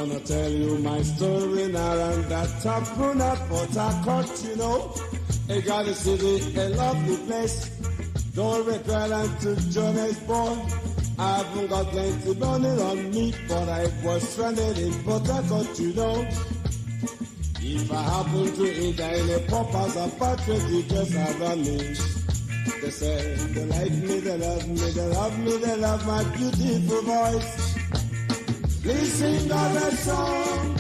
gonna tell you my story now, and that happened at Port Harcourt, you know. I got a city, a lovely place. Don't regret to Johannesburg. I haven't got plenty money on me, but I was stranded in Port Harcourt, you know. If I happen to enter in a purpose of patriotic just around me, they say they like me, they love me, they love me, they love my beautiful voice. Please sing a song,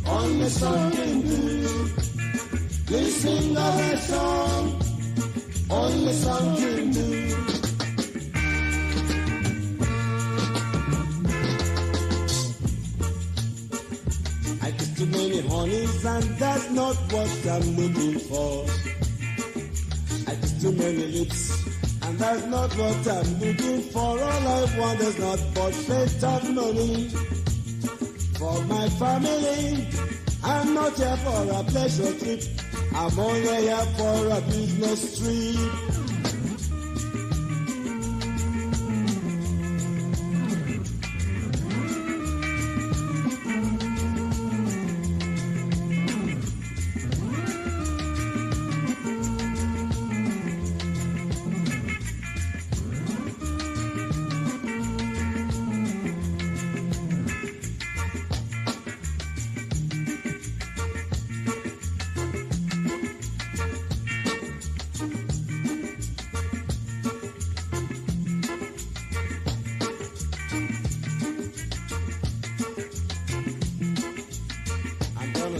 only song can do. Please sing a song, only song can do. I get too many honeys and that's not what I'm looking for. I get too many lips and that's not what I'm looking for. All I want is not but plenty of money for my family. I'm not here for a pleasure trip. I'm only here for a business trip.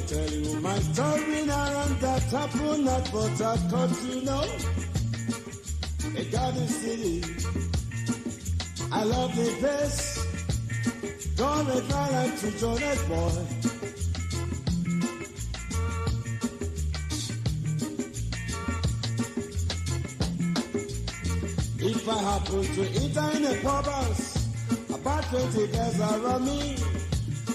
Tell you my story now, and that happened at Port Harcourt, you know. A garden city, I love the place. Don't make my life to Johannesburg. If I happen to enter in a purpose, about 20 girls around me.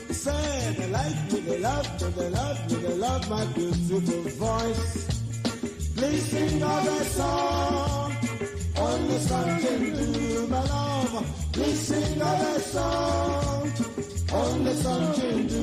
Say they like me, they love me, they love me, they love my beautiful voice. Please sing other song, only song can do, my love. Please sing other song, only song can do.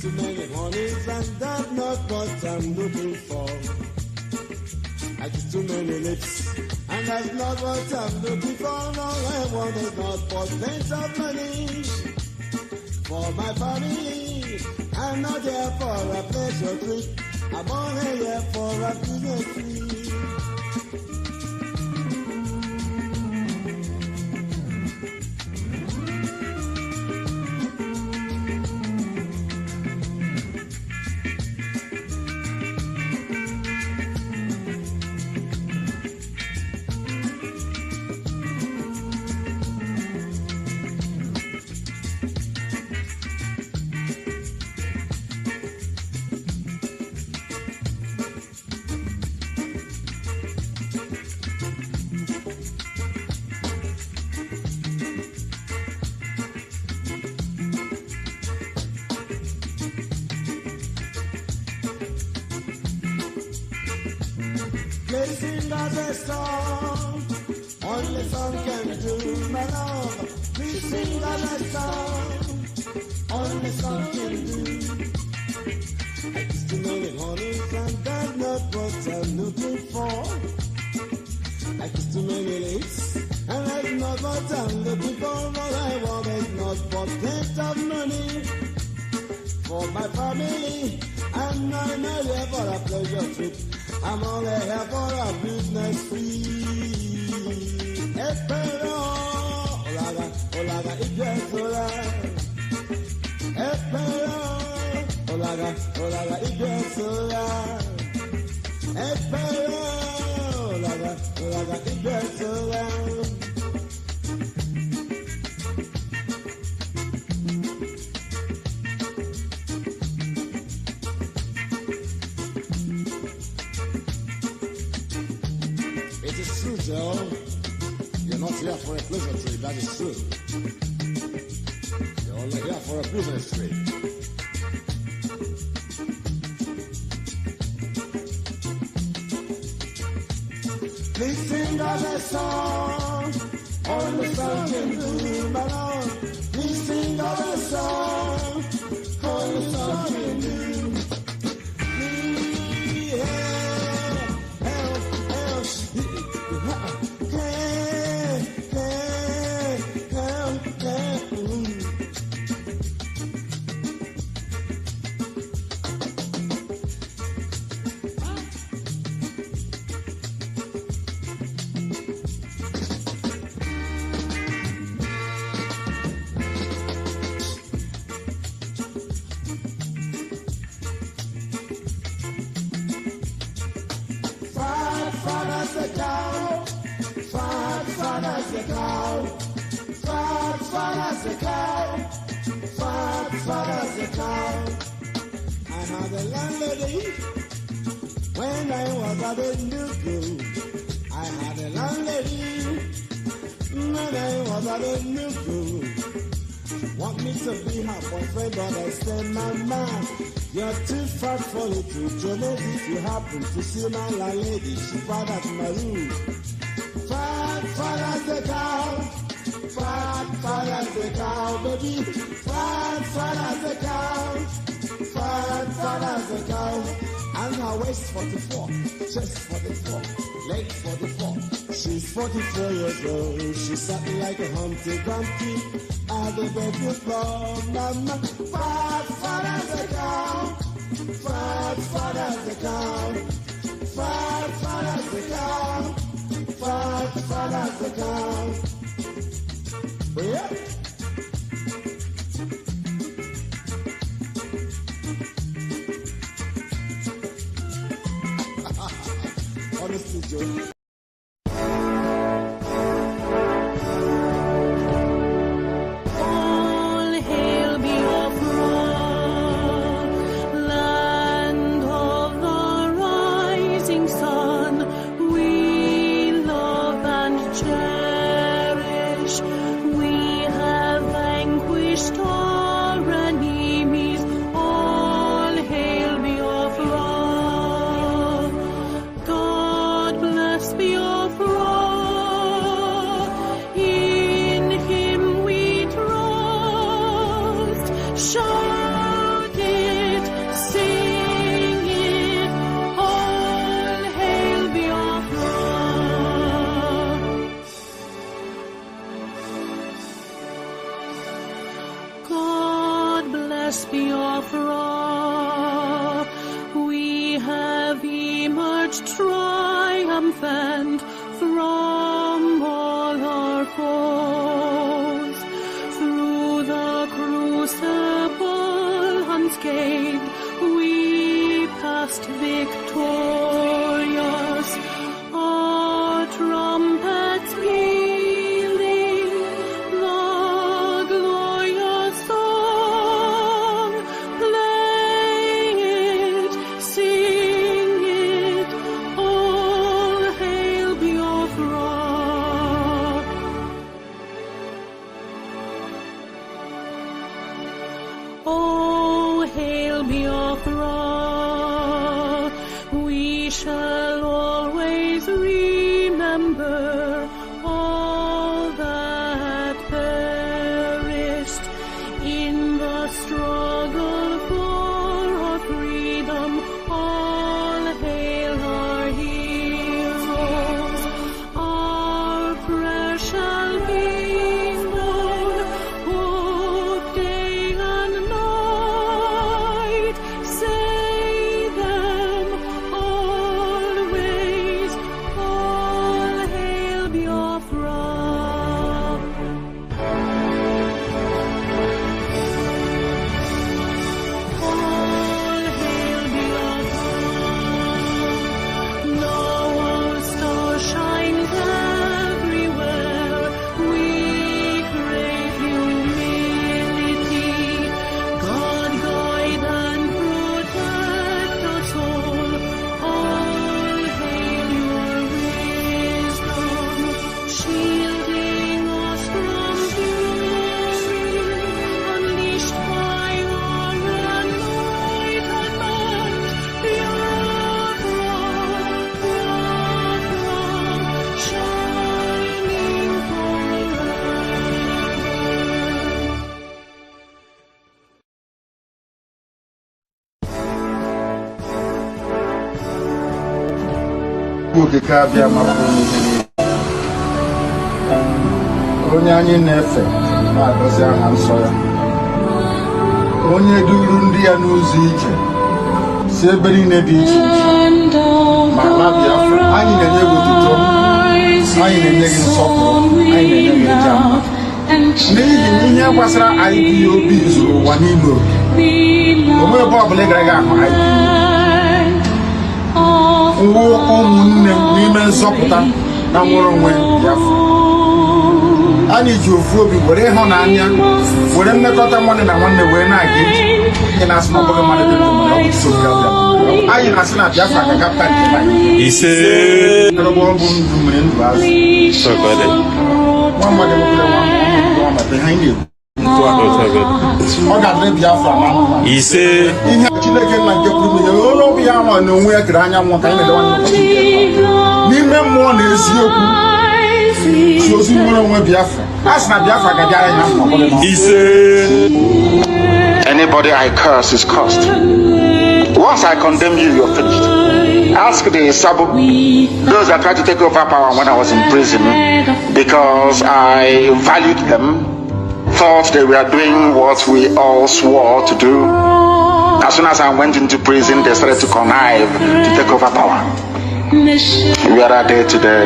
Too many honeys and that's not what I'm looking for. I get too many lips and that's not what I'm looking for. All I want is not for plenty of money for my family. I'm not here for a pleasure trip. I'm only here for a business trip. Please sing us a song, only song can do, my love. Please sing us a song, only song can do. I used to know the honeys and that's not what I'm looking for. I used to know the lips and that's not what I'm looking for. All I want is not for plenty of money for my family. I'm not here for a pleasure trip. I'm only here for a business trip. Espero, olaga, olaga, igesola. Espero, olaga, olaga, igesola. Espero, olaga, olaga, igesola. It is true, Joe. You're not here for a pleasure trip, that is true. yeah, for a business trip. Please sing us a song, all the song can do, my Lord. Please sing us a song, all the song can do. When I was a baby, I had a landlady. When I was a baby, want me to be her boyfriend, but I said, Mama, you're too fat for little Jonas. If you happen to see my landlady, she bad at my room. Fat as a cow, fat as a cow, baby. Fat as a cow, fat as a cow. And her waist 44, chest 44, leg 44. She's 44 years old. She sat like a Humpty Dumpty at the bedroom floor. Mama, fat as a cow, fat as a cow, fat as a cow, fat as a cow. Yeah. Honestly, Joe. Triumphant from all our foes, through the crucible unscathed, we passed victorious. Our trumpets pealing, the glorious song, play it, sing it, all hail Biafra. Oh, hail Biafra, we okike bịa maka onye anyị na-efe na-agọzi aha nsọ ya, onye duru ndị ya n'ụzọ ije si ebe niile dị iche iche ma na Biafra. Anyị na-enye gị otuto, anyị na-enye gị nsọpụrụ, anyị na-enye gị eja n'ihi na ihe gbasara IPOB zuru ụwa niile oke. Onwe ebe ọbụla ị gara gị ahụ IPOB nwụ ụmụnne n'ime nzọpụta na nwere onwe Biafra. Anyị ji ofu obi were ịhụnanya were mmekọta nwanne na nwanne wee na-aga ije na-asị na ọbụghị mmadụ dị ndụ mana ọ bụ Chukwu ga-abịa. Anyị na-asị na Biafra ga-agapụta nke anyị ise ọrụ bụ ndụ mere ndụ azụ nwa mmadụ nwekwara nwa mmadụ ha anyị na-ekwu ọ ga-adịrị Biafra na ise ihe Chineke nna nke pụrụ ihe onye ọbụ ya nwa na onwe ya kere anyanwụ ka anyị na-edewa n'ime mmụọ na eziokwu si ozi nwere onwe Biafra. As na Biafra ga-abịara ya ise. Anybody I curse is cursed. Once I condemn you, you're finished. Ask the Sabu, those that tried to take over power when I was in prison, because I valued them, thought they were doing what we all swore to do. As soon as I went into prison, they started to connive to take over power. Where are they today?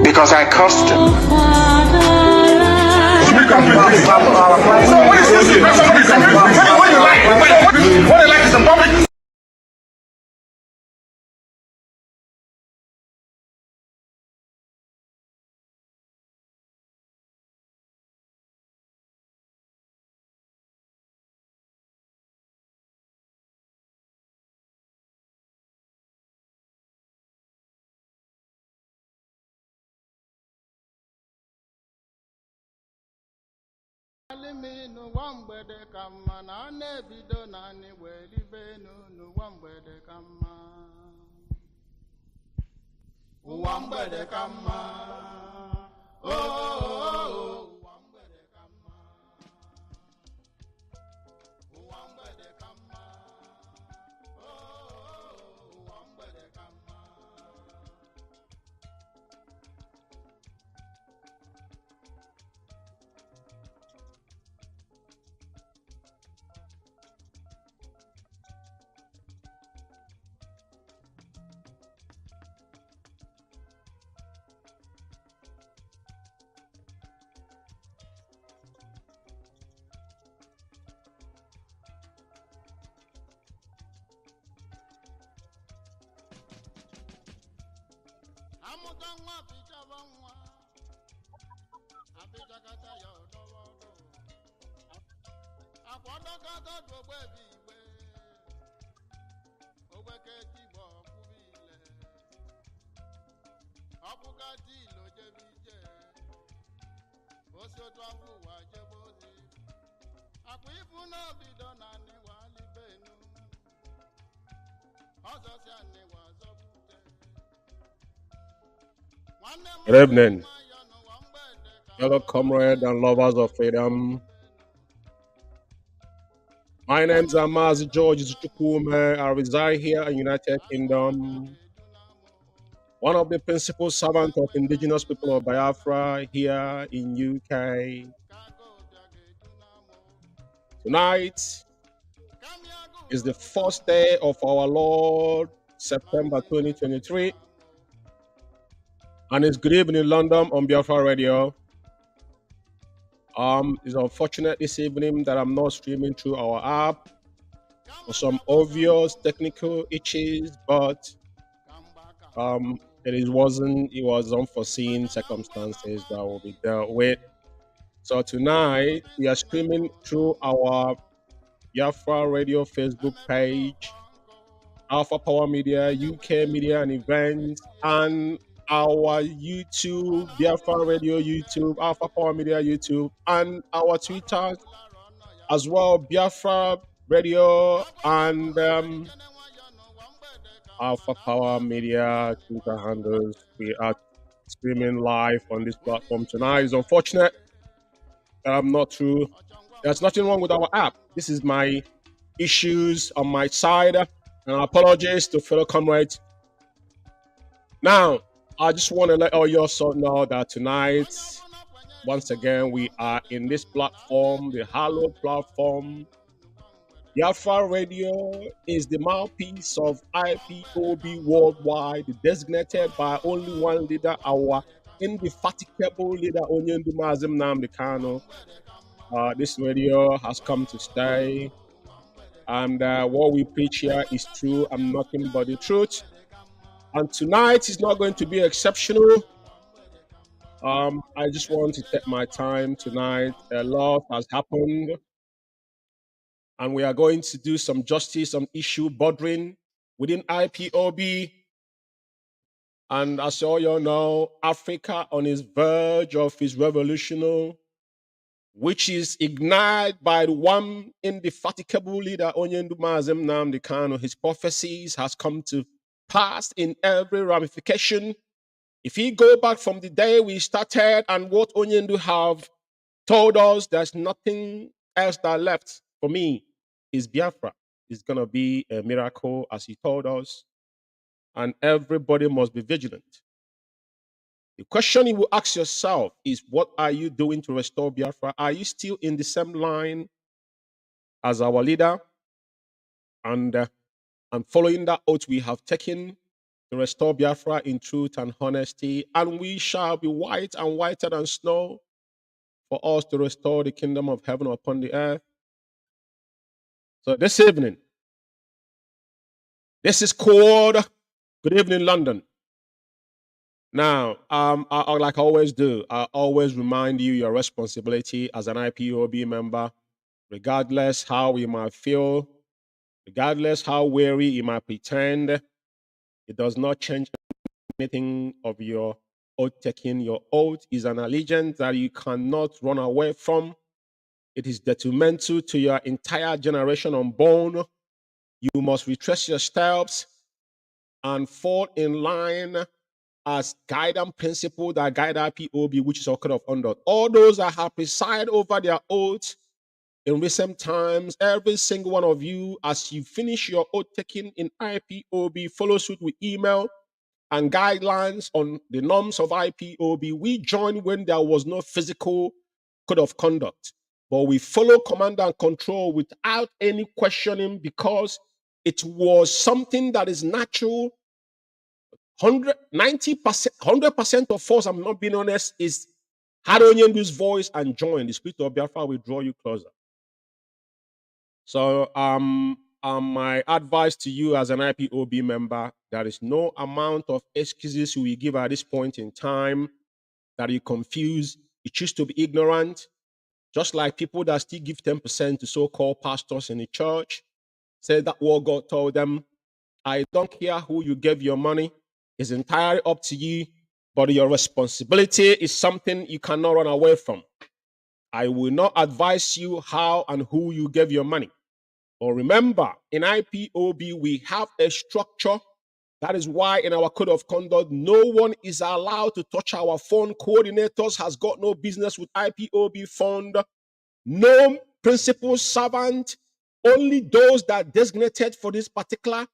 Because I cursed them. So what is this? What do you like? What do you like is in public. Good evening, fellow comrades and lovers of freedom. My name is Mazi Umeh. I reside here in United Kingdom. One of the principal servants of Indigenous people of Biafra here in UK. Tonight is the first day of our Lord, September 2023. And it's good evening in London on Biafra Radio. It's unfortunate this evening that I'm not streaming through our app for some obvious technical issues, but it was unforeseen circumstances that will be dealt with. So tonight we are streaming through our Biafra Radio Facebook page, Alpha Power Media, UK Media and Events, and our YouTube, Biafra Radio YouTube, Alpha Power Media YouTube, and our Twitter as well, Biafra Radio and Alpha Power Media Twitter handles. We are streaming live on this platform tonight. It's unfortunate that I'm not through. There's nothing wrong with our app. This is my issues on my side, and apologies to fellow comrades Now, I just want to let all you also know that tonight, once again, we are in this platform, the hallowed platform. Biafra Radio is the mouthpiece of IPOB worldwide, designated by only one leader, our indefatigable leader, Onyendu Mazi Umeh. This radio has come to stay, and what we preach here is true and nothing but the truth. And tonight is not going to be exceptional. I just want to take my time tonight. A lot has happened, and we are going to do some justice on issue bordering within IPOB. And as all you know, Africa on its verge of its revolution, which is ignited by the one indefatigable leader, Onyendu Mazi Umeh. His prophecies has come to pass in every ramification. If we go back from the day we started and what Onyendu have told us, there's nothing else that left for me is Biafra. It's going to be a miracle, as he told us, and everybody must be vigilant. The question you will ask yourself is, what are you doing to restore Biafra? Are you still in the same line as our leader and following that oath we have taken to restore Biafra in truth and honesty? And we shall be white and whiter than snow for us to restore the kingdom of heaven upon the earth. So this evening, this is called Good Evening London. Now, like I always do, I always remind you your responsibility as an IPOB member, regardless how you might feel, regardless how weary you might pretend, it does not change anything of your oath taking. Your oath is an allegiance that you cannot run away from. It is detrimental to your entire generation unborn. You must retrace your steps and fall in line as guiding principle that guide IPOB, which is our code of conduct. All those that have presided over their oaths in recent times, every single one of you, as you finish your oath taking in IPOB, follow suit with email and guidelines on the norms of IPOB. We joined when there was no physical code of conduct, but we follow command and control without any questioning because it was something that is natural. 90%, 100% of us, I'm not being honest, is had Onyendu's voice and join. The spirit of Biafra will draw you closer. So my advice to you as an IPOB member, there is no amount of excuses we give at this point in time that you confuse. You choose to be ignorant, just like people that still give 10% to so-called pastors in the church. Say that what God told them. I don't care who you gave your money. It's entirely up to you, but your responsibility is something you cannot run away from. I will not advise you how and who you gave your money. But remember, in IPOB, we have a structure. That is why in our code of conduct, no one is allowed to touch our phone. Coordinators has got no business with IPOB fund. No principal servant, only those that are designated for this particular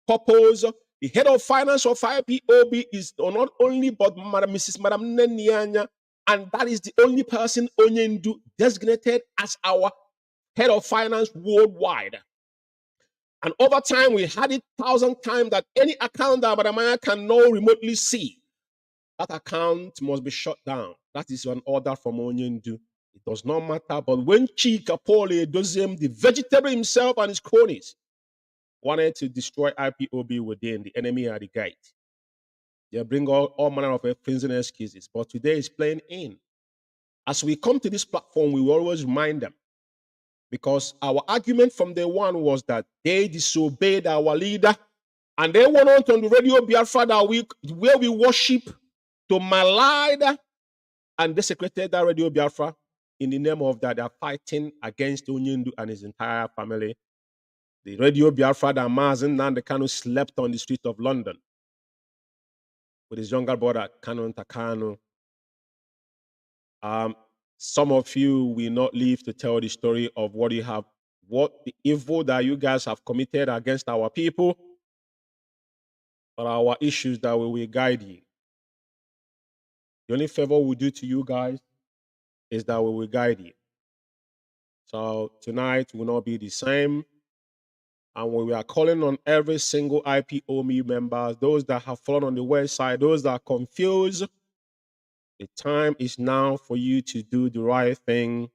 purpose. The head of finance of IPOB is not only but Mrs. Madam Nenianya, and that is the only person Onyendu designated as our head of finance worldwide. And over time, we had it 1,000 times that any account that Madamaya can now remotely see, that account must be shut down. That is an order from Onyendu. It does not matter. But when Chika Paul Dozem, the vegetable himself and his cronies, wanted to destroy IPOB within, the enemy at the gate. They bring all manner of things and excuses. But today is playing in. As we come to this platform, we will always remind them. Because our argument from day one was that they disobeyed our leader. And they went on the radio Biafra that week where we worship to malign and desecrated that radio Biafra in the name of that they are fighting against Onyendu and his entire family. The radio Biafra that Mazi Umeh slept on the street of London with his younger brother, Kanu Takano. Some of you will not live to tell the story of what the evil that you guys have committed against our people. but our issues that we will guide you. The only favor we do to you guys is that we will guide you. So tonight will not be the same. And we are calling on every single IPOB members, those that have fallen on the website, those that are confused. The time is now for you to do the right thing.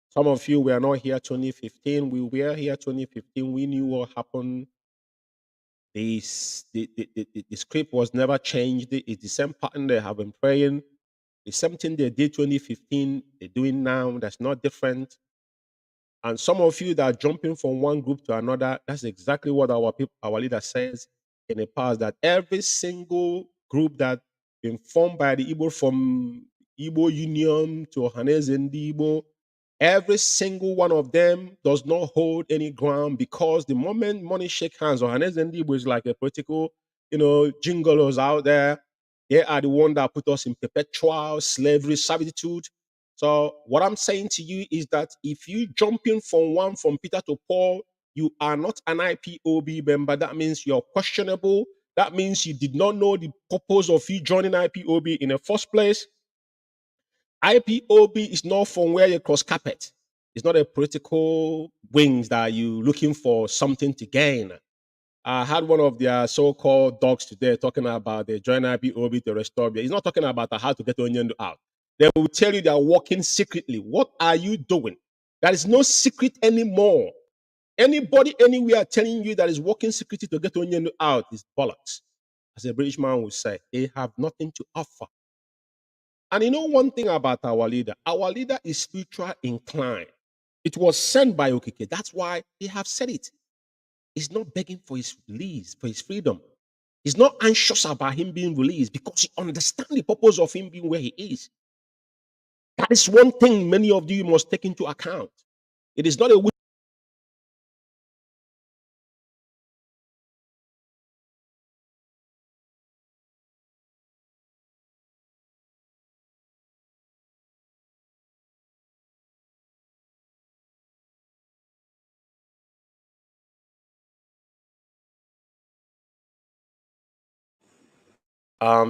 Some of you were not here 2015. We were here 2015. We knew what happened. The script was never changed. It's the same pattern they have been praying. The same thing they did 2015, they're doing now. That's not different. And some of you that are jumping from one group to another, that's exactly what our leader says in the past, that every single group that been formed by the Igbo, from Igbo Union to Ohaneze and Igbo, every single one of them does not hold any ground, because the moment money shake hands, Ohaneze and Igbo is like a political, jingolos out there. They are the one that put us in perpetual slavery, servitude. So what I'm saying to you is that if you jumping from Peter to Paul, you are not an IPOB member. That means you're questionable. That means you did not know the purpose of you joining IPOB in the first place. IPOB is not from where you cross carpet. It's not a political wings that you looking for something to gain. I had one of their so-called dogs today talking about they join IPOB to restore. He's not talking about how to get onion out. They will tell you they are working secretly. What are you doing? There is no secret anymore. Anybody anywhere telling you that is working secretly to get onion out is bollocks. As a British man would say, they have nothing to offer. And you know one thing about our leader is spiritual inclined. It was sent by Okike. That's why they have said it. He's not begging for his release, for his freedom. He's not anxious about him being released because he understands the purpose of him being where he is. That is one thing many of you must take into account. It is not a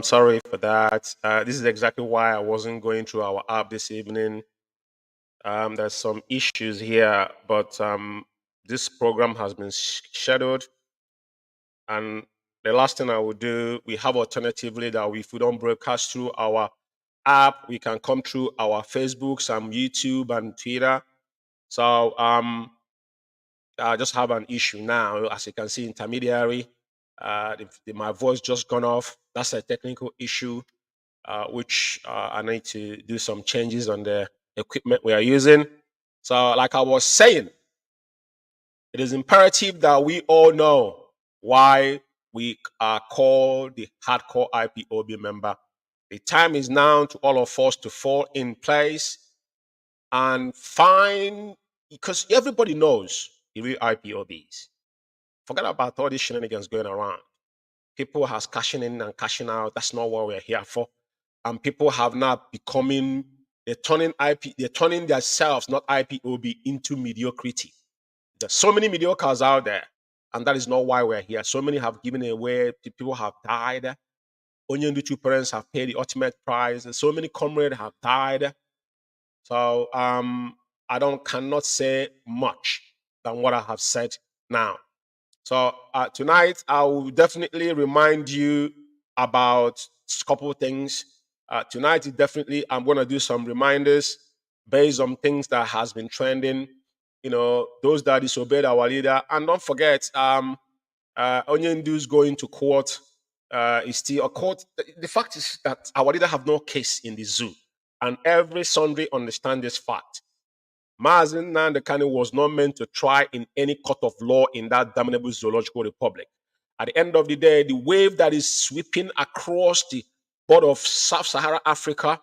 sorry for that. This is exactly why I wasn't going through our app this evening. There's some issues here, but this program has been scheduled. And the last thing I will do, we have alternatively that if we don't broadcast through our app, we can come through our Facebook, some YouTube and Twitter. So I just have an issue now. As you can see, intermediary, my voice just gone off. That's a technical issue, which I need to do some changes on the equipment we are using. So like I was saying, it is imperative that we all know why we are called the hardcore IPOB member. The time is now to all of us to fall in place and find, because everybody knows the real IPOBs. Forget about all these shenanigans going around. People has cashing in and cashing out. That's not what we're here for. And people have now becoming, they're turning themselves, not IPOB, into mediocrity. There's so many mediocres out there, and that is not why we're here. So many have given away, people have died. Only two parents have paid the ultimate price, and so many comrades have died. So I cannot say much than what I have said now. So tonight I will definitely remind you about a couple of things. Tonight is definitely, I'm going to do some reminders based on things that has been trending. Those that disobeyed our leader. And don't forget, Onyendu's going to court. Is still a court. The fact is that our leader have no case in the zoo. And every Sunday understand this fact. Mazi Umeh was not meant to try in any court of law in that damnable zoological republic. At the end of the day, the wave that is sweeping across the border of Sub-Saharan Africa,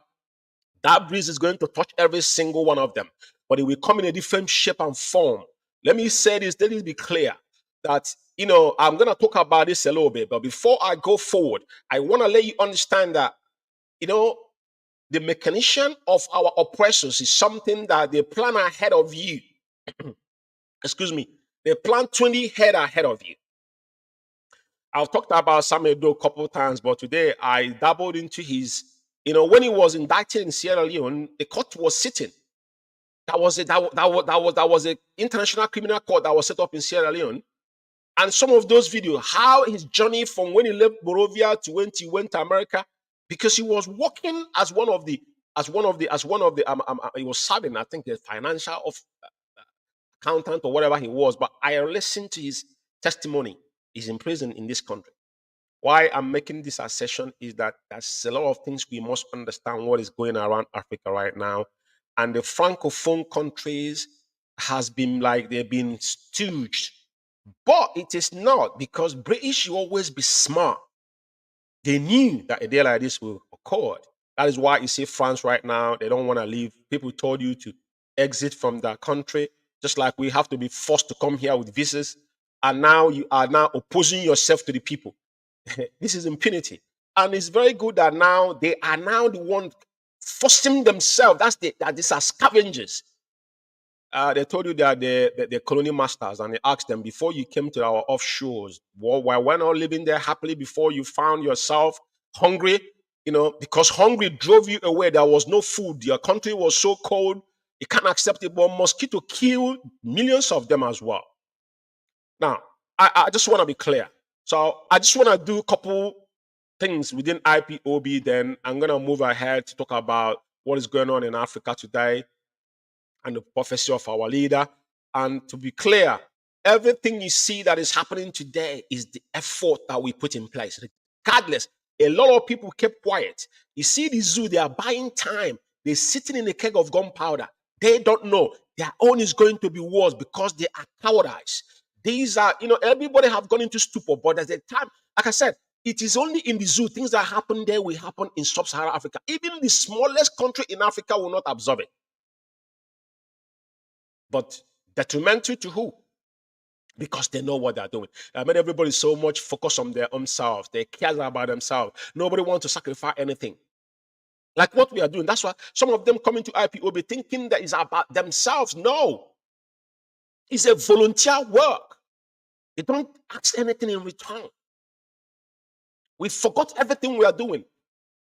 that breeze is going to touch every single one of them. But it will come in a different shape and form. Let me say this, let it be clear that, I'm going to talk about this a little bit. But before I go forward, I want to let you understand that, the mechanism of our oppressors is something that they plan ahead of you. Excuse me. They plan 20 head ahead of you. I've talked about Sam Edo a couple of times, but today I dabbled into his, when he was indicted in Sierra Leone, the court was sitting. That was a international criminal court that was set up in Sierra Leone. And some of those videos, how his journey from when he left Morovia to when he went to America, because he was working as one of the he was serving, I think, the financial accountant or whatever he was. But I listened to his testimony. He's in prison in this country. Why I'm making this assertion is that there's a lot of things we must understand what is going around Africa right now. And the Francophone countries has been like they've been stooged. But it is not, because British will always be smart. They knew that a day like this will occur. That is why you see France right now, they don't want to leave. People told you to exit from their country, just like we have to be forced to come here with visas. And now you are now opposing yourself to the people. This is impunity. And it's very good that now they are now the one forcing themselves. That these are scavengers. They told you that they're colonial masters, and they asked them, before you came to our offshores, why we're not living there happily before you found yourself hungry? Because hungry drove you away. There was no food. Your country was so cold. You can't accept it. But mosquito killed millions of them as well. Now, I just want to be clear. So I just want to do a couple things within IPOB. Then I'm going to move ahead to talk about what is going on in Africa today and the prophecy of our leader. And to be clear, everything you see that is happening today is the effort that we put in place. Regardless, a lot of people kept quiet. You see the zoo, they are buying time. They're sitting in a keg of gunpowder. They don't know their own is going to be worse because they are cowardice. These are, everybody have gone into stupor, but there's a time, like I said, it is only in the zoo. Things that happen there will happen in sub-Saharan Africa. Even the smallest country in Africa will not absorb it. But detrimental to who? Because they know what they're doing. I mean, everybody so much focused on their own selves. They care about themselves. Nobody wants to sacrifice anything. Like what we are doing. That's why some of them come into IPOB thinking that it's about themselves. No. It's a volunteer work. They don't ask anything in return. We forgot everything we are doing.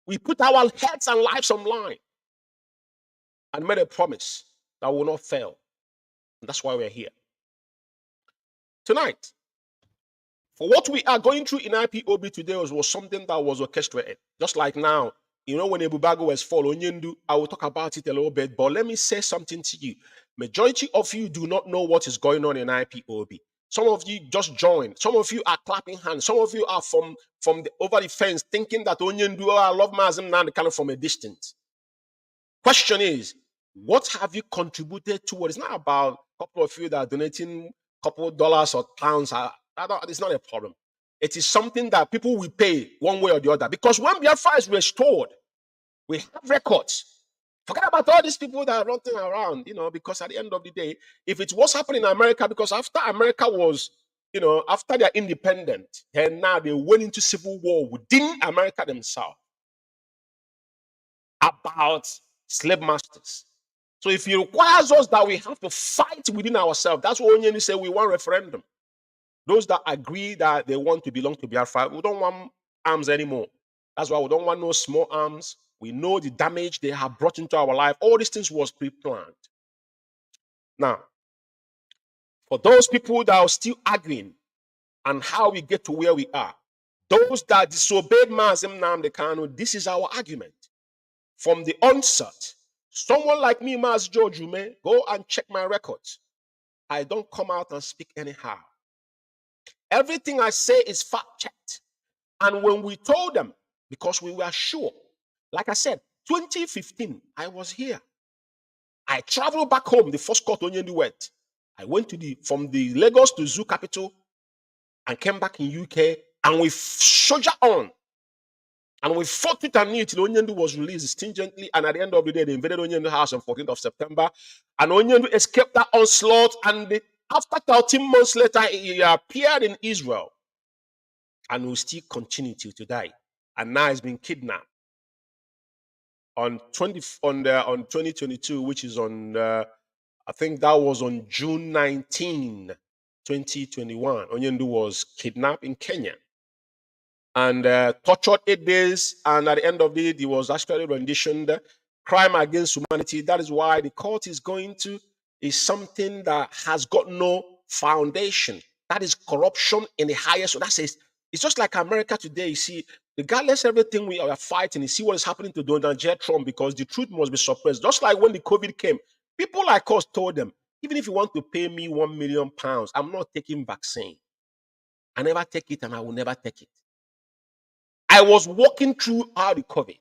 We put our heads and lives on line and made a promise that will not fail. And that's why we're here. Tonight, for what we are going through in IPOB today was something that was orchestrated. Just like now, when Ebubago was following Onyendu, I will talk about it a little bit, but let me say something to you. Majority of you do not know what is going on in IPOB. Some of you just joined. Some of you are clapping hands. Some of you are from over the fence thinking that Onyendu, I love Mazi Umeh, kind of from a distance. Question is, what have you contributed toward? It's not about a couple of you that are donating a couple of dollars or pounds. It's not a problem. It is something that people will pay one way or the other. Because when Biafra is restored, we have records. Forget about all these people that are running around, because at the end of the day, if it was happening in America, because after America was, after they're independent, and now they went into civil war within America themselves about slave masters. So if it requires us that we have to fight within ourselves, that's what Onyeni said, we want referendum. Those that agree that they want to belong to Biafra, we don't want arms anymore. That's why we don't want no small arms. We know the damage they have brought into our life. All these things was pre-planned. Now, for those people that are still arguing on how we get to where we are, those that disobeyed Mazi Nnamdi Kanu, this is our argument. From the onset, someone like me, Mazi Umeh, go and check my records. I don't come out and speak anyhow. Everything I say is fact-checked. And when we told them, because we were sure, like I said, 2015, I was here. I traveled back home, the first court Onyendu went. I went from the Lagos to Zoo capital and came back in UK, and we soldier on. And we fought it and knew till Onyendu was released stringently, and at the end of the day, they invaded Onyendu house on 14th of September, and Onyendu escaped that onslaught, and after 13 months later, he appeared in Israel, and will still continue till today. And now he's been kidnapped. On 2022, which is on, I think that was on June 19, 2021, Onyendu was kidnapped in Kenya. and tortured 8 days. And at the end of it, he was actually renditioned. Crime against humanity. That is why the court is going to is something that has got no foundation. That is corruption in the highest. That says it's just like America today. You see, regardless of everything we are fighting, you see what is happening to Donald J. Trump because the truth must be suppressed. Just like when the COVID came, people like us told them, even if you want to pay me £1 million, I'm not taking vaccine. I never take it and I will never take it. I was walking throughout the COVID.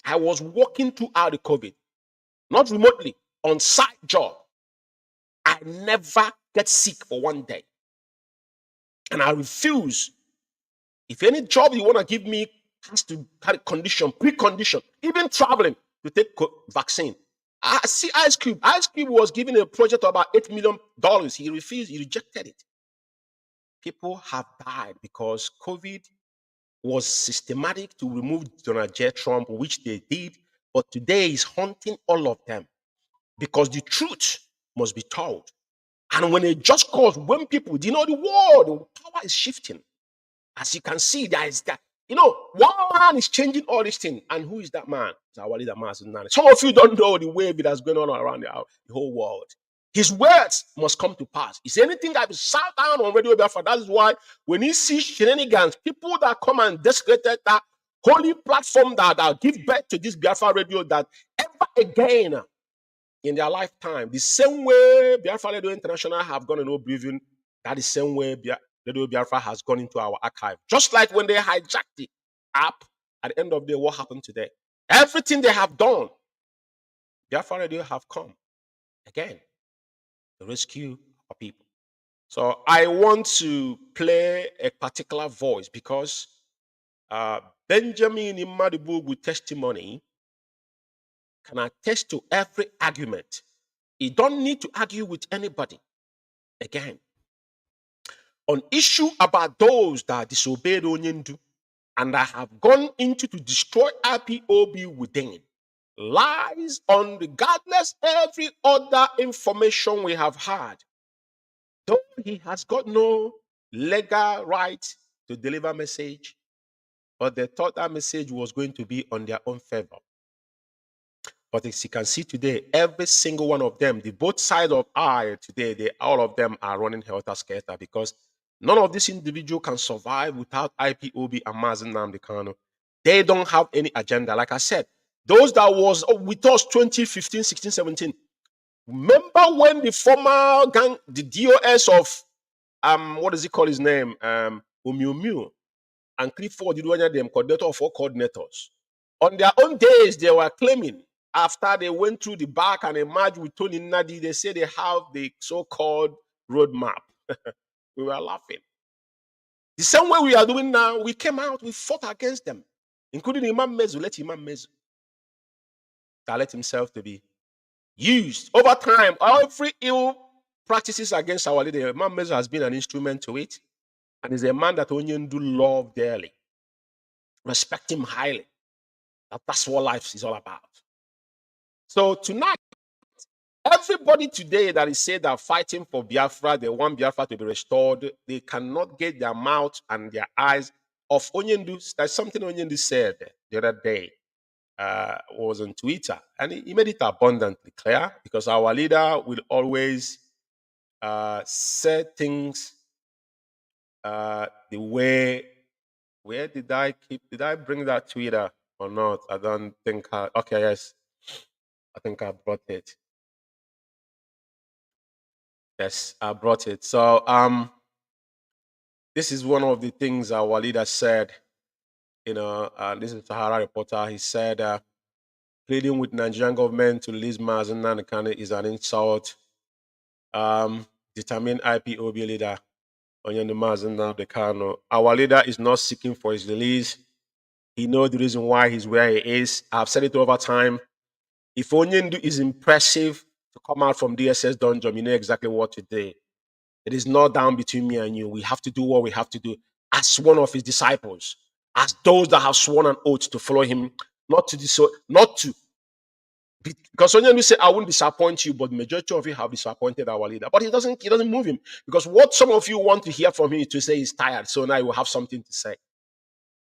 I was walking throughout the COVID, not remotely, on site job. I never get sick for one day. And I refuse. If any job you want to give me has to have a condition, precondition, even traveling to take vaccine. I see Ice Cube. Ice Cube was given a project of about $8 million. He refused. He rejected it. People have died because COVID was systematic to remove Donald J. Trump, which they did, but today is haunting all of them because the truth must be told. And when it just cause, when people, the world, the power is shifting. As you can see, there is that, one man is changing all these things. And who is that man? It's our leader, Mazi Umeh. Some of you don't know the wave that's going on around the whole world. His words must come to pass. Is anything that is sat down on Radio Biafra? That is why when you see shenanigans, people that come and desecrate that holy platform that give birth to this Biafra Radio, that ever again in their lifetime, the same way Biafra Radio International have gone in oblivion, that is the same way Radio Biafra has gone into our archive. Just like when they hijacked the app, at the end of the day, what happened today? Everything they have done, Biafra Radio have come again to rescue our people. So I want to play a particular voice because Benjamin Imadibu with testimony can attest to every argument. He don't need to argue with anybody. Again, on issue about those that disobeyed Onyendu and that have gone into to destroy IPOB within, lies on regardless every other information we have had. Though he has got no legal right to deliver message, but they thought that message was going to be on their own favor. But as you can see today, every single one of them, the both sides of I today, all of them are running helter-skelter because none of these individuals can survive without IPOB and Mazi Umeh. They don't have any agenda. Like I said, those that was with us 2015, 16, 17. Remember when the former gang, the DOS of what does he call his name? Umiumiu and Clifford, you know them coordinator of all coordinators. On their own days, they were claiming after they went through the back and emerged with Tony Nadi, they say they have the so-called roadmap. We were laughing. The same way we are doing now, we came out, we fought against them, including Imam Mezu. Let Imam Mezu that let himself to be used. Over time, every ill practices against our leader, Imam Mezu has been an instrument to it, and is a man that Onyendu love dearly. Respect him highly. That's what life is all about. So tonight, everybody today that is said they're fighting for Biafra, they want Biafra to be restored, they cannot get their mouth and their eyes off Onyendu. That's something Onyendu said the other day. Was on Twitter, and he made it abundantly clear because our leader will always say things the way. Where did I bring that Twitter or not? I don't think okay, yes, I think I brought it. Yes, I brought it. So this is one of the things our leader said. This is Sahara reporter. He said, pleading with Nigerian government to release Mazi Umeh is an insult. Determined IPOB leader, Onyendu Mazi Umeh. Our leader is not seeking for his release. He knows the reason why he's where he is. I've said it over time. If Onyendu is impressive to come out from DSS dungeon, you know exactly what to do. It is not down between me and you. We have to do what we have to do as one of his disciples, as those that have sworn an oath to follow him, not to Because Onyendu say, I won't disappoint you, but the majority of you have disappointed our leader. But he doesn't move him. Because what some of you want to hear from him is to say he's tired. So now you will have something to say.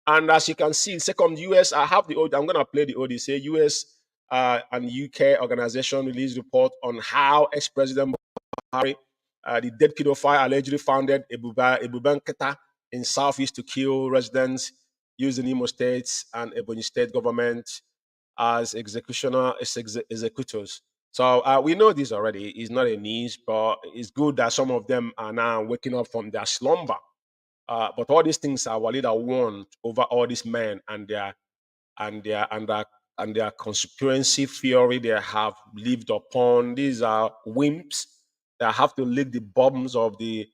And as you can see, second US, I have the audio. I'm gonna play the audio. Say US and UK organization released report on how ex-president Buhari, the dead pedophile, allegedly founded Ebubanketa in Southeast to kill residents, using Imo States and Ebonyi State government as executors. So we know this already. It's not a news, but it's good that some of them are now waking up from their slumber. But all these things are Walida warned over all these men and their conspiracy theory they have lived upon. These are wimps that have to lick the bottoms of the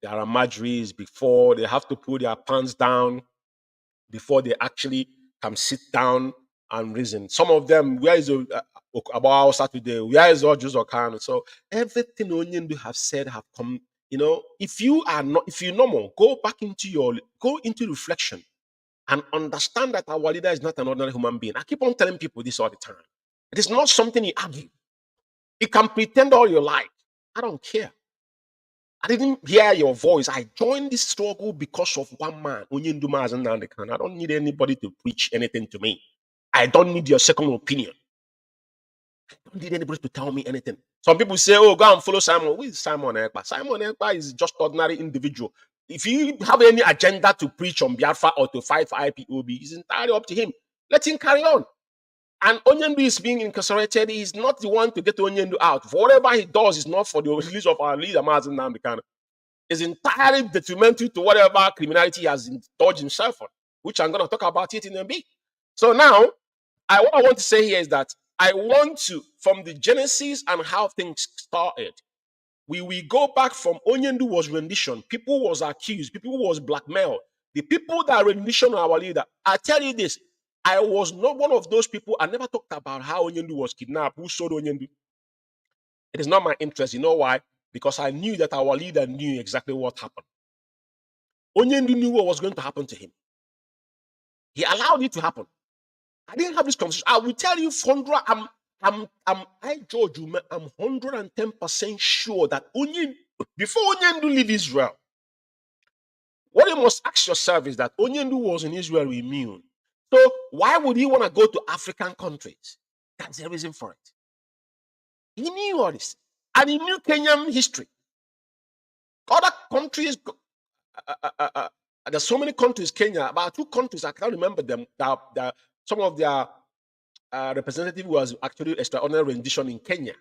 Aramageries before they have to put their pants down before they actually can sit down and reason. Some of them, where is about Saturday? Where is all Jews or Kano? So everything Onyendu have said have come. You know, if you normal, go into reflection and understand that our leader is not an ordinary human being. I keep on telling people this all the time. It is not something you argue. You can pretend all your life. I don't care. I didn't hear your voice. I joined this struggle because of one man. I don't need anybody to preach anything to me. I don't need your second opinion. I don't need anybody to tell me anything. Some people say, oh, go and follow Simon. Who is Simon Ekpa? Simon Ekpa is just ordinary individual. If you have any agenda to preach on Biafra or to fight for IPOB, it's entirely up to him. Let him carry on. And Onyendu is being incarcerated. He's not the one to get Onyendu out. For whatever he does is not for the release of our leader, Mazi Umeh. It's entirely detrimental to whatever criminality he has indulged himself on, which I'm going to talk about it in a bit. So now, what I want to say here is that I want to, from the genesis and how things started, we go back from Onyendu was rendition. People was accused. People was blackmailed. The people that rendition our leader, I tell you this, I was not one of those people. I never talked about how Onyendu was kidnapped, who sold Onyendu. It is not my interest. You know why? Because I knew that our leader knew exactly what happened. Onyendu knew what was going to happen to him. He allowed it to happen. I didn't have this conversation. I will tell you, Fondra, George Umeh, I'm 110% sure that before Onyendu leave Israel, what you must ask yourself is that Onyendu was in Israel immune. So why would he want to go to African countries? That's the reason for it. He knew all this. And he knew Kenyan history. Other countries, there's so many countries, Kenya, about 2 countries, I can't remember them, that some of their representative was actually extraordinary rendition in Kenya.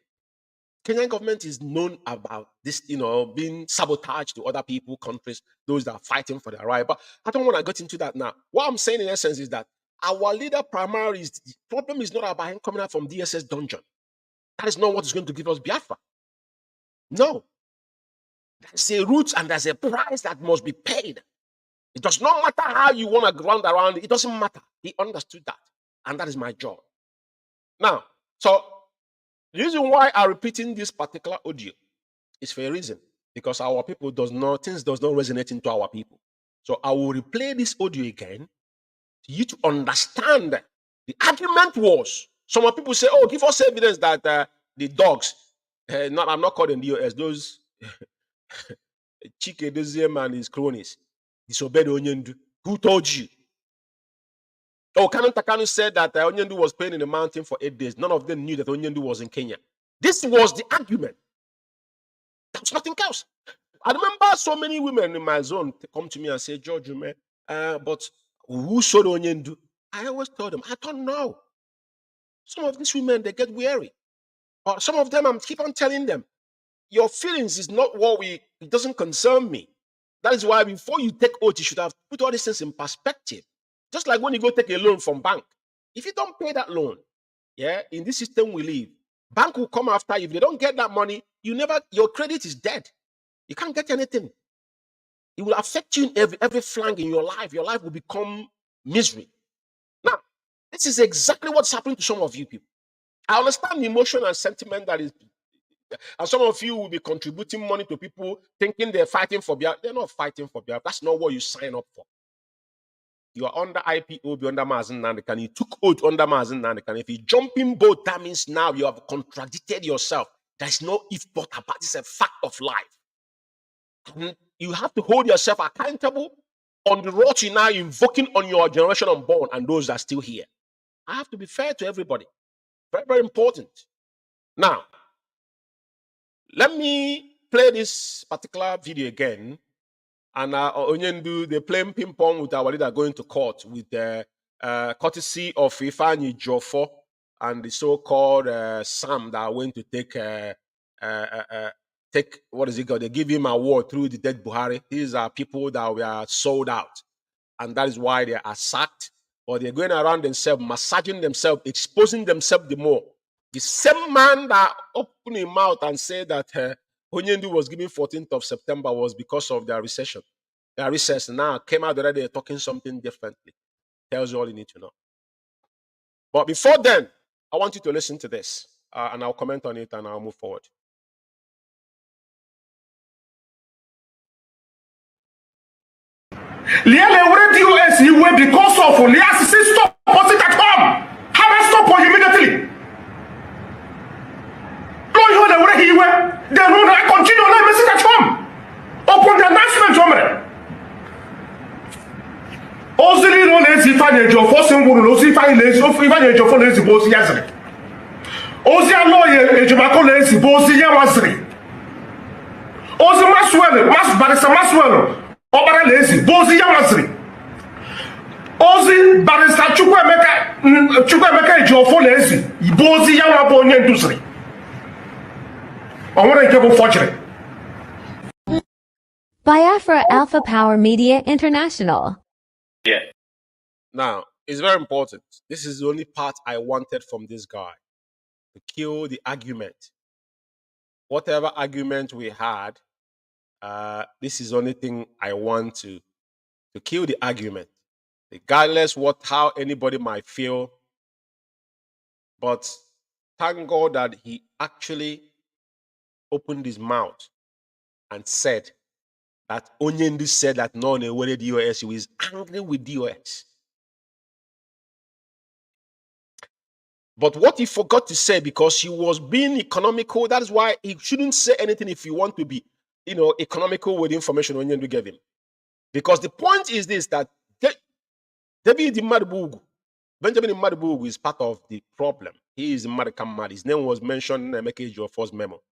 Kenyan government is known about this, being sabotaged to other people, countries, those that are fighting for their right. But I don't want to get into that now. What I'm saying in essence is that our leader primarily the problem is not about him coming out from DSS dungeon. That is not what is going to give us Biafra. No. There's a route and there's a price that must be paid. It does not matter how you want to ground around it. It doesn't matter. He understood that. And that is my job. Now, so the reason why I'm repeating this particular audio is for a reason. Because our people things does not resonate into our people. So I will replay this audio again for you to understand. The argument was, some people say, oh, give us evidence that the dogs, I'm not calling DOS, those Chike Deziem and his cronies disobeyed Onyendu. Who told you? Oh, Canon Takano said that Onyendu was praying in the mountain for 8 days. None of them knew that Onyendu was in Kenya. This was the argument. There was nothing else. I remember so many women in my zone come to me and say, George Umeh, but who sold Onyendu? I always told them, I don't know. Some of these women, they get weary. Or some of them, I keep on telling them, your feelings is not it doesn't concern me. That is why before you take oath, you should have put all these things in perspective. Just like when you go take a loan from bank. If you don't pay that loan, in this system we live, bank will come after you. If they don't get that money, your credit is dead. You can't get anything. It will affect you in every flank in your life. Your life will become misery. Now, this is exactly what's happening to some of you people. I understand the emotion and sentiment that is, and some of you will be contributing money to people thinking they're fighting for Biafra. They're not fighting for Biafra. That's not what you sign up for. You are under IPOB, under Mazi Umeh. You took oath under Mazi Umeh. If you jump in both, that means now you have contradicted yourself. There's no if but about. It's a fact of life. And you have to hold yourself accountable on the road you now invoking on your generation unborn and those that are still here. I have to be fair to everybody. Very, very important. Now, let me play this particular video again. And Onyendu, they playing ping pong with our leader going to court with the courtesy of Ifeanyi Jofo and the so-called Sam that are going to take what is it called? They give him an award through the dead Buhari. These are people that were sold out, and that is why they are sacked. Or they're going around themselves, massaging themselves, exposing themselves the more. The same man that opened his mouth and said that Onyendu was given 14th of September was because of their recession. Their recess now came out already, they're talking something differently. Tells you all you need to know. But before then, I want you to listen to this, and I'll comment on it and I'll move forward. US because of stop it at home. Have a stop on immediately. They will not continue to visit at home. Open the announcement, hombre. Ozili no lazy Ifeanyi Jofo single no si Ifeanyi Jofo lazy bosi yazri. Ozi aloye ejumako lazy bosi yawasri. Ozi Maswell, Obara lazy bosi yawasri. Ozi barista Chukwemeka Jofo lazy bosi yawabo Onyendu. I want to give a fortune. Biafra Alpha Power Media International. Yeah. Now, it's very important. This is the only part I wanted from this guy. To kill the argument. Whatever argument we had, this is the only thing I want to kill the argument. Regardless how anybody might feel. But thank God that he actually opened his mouth and said that Onyendu said that no, they wanted DOS. He was angry with DOS. But what he forgot to say, because he was being economical, that is why he shouldn't say anything if you want to be, economical with the information Onyendu gave him. Because the point is this, that Benjamin Madibugu is part of the problem. He is Mad. His name was mentioned in Emeka Ejiofor's memo.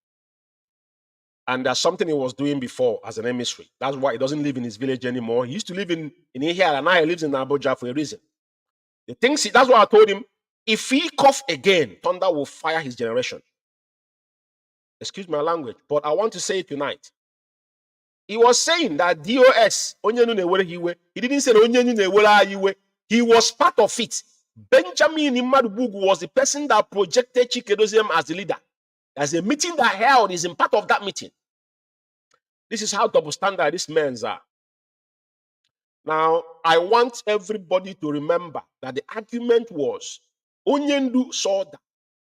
And there's something he was doing before as an emissary. That's why he doesn't live in his village anymore. He used to live in here, and now he lives in Abuja for a reason. That's why I told him, if he cough again, thunder will fire his generation. Excuse my language, but I want to say it tonight. He was saying that DOS, he didn't say he was part of it. Benjamin Madibugu was the person that projected Chikedozium as the leader. There's a meeting that held, is in part of that meeting. This is how double standard these men are. Now, I want everybody to remember that the argument was, Onyendu saw that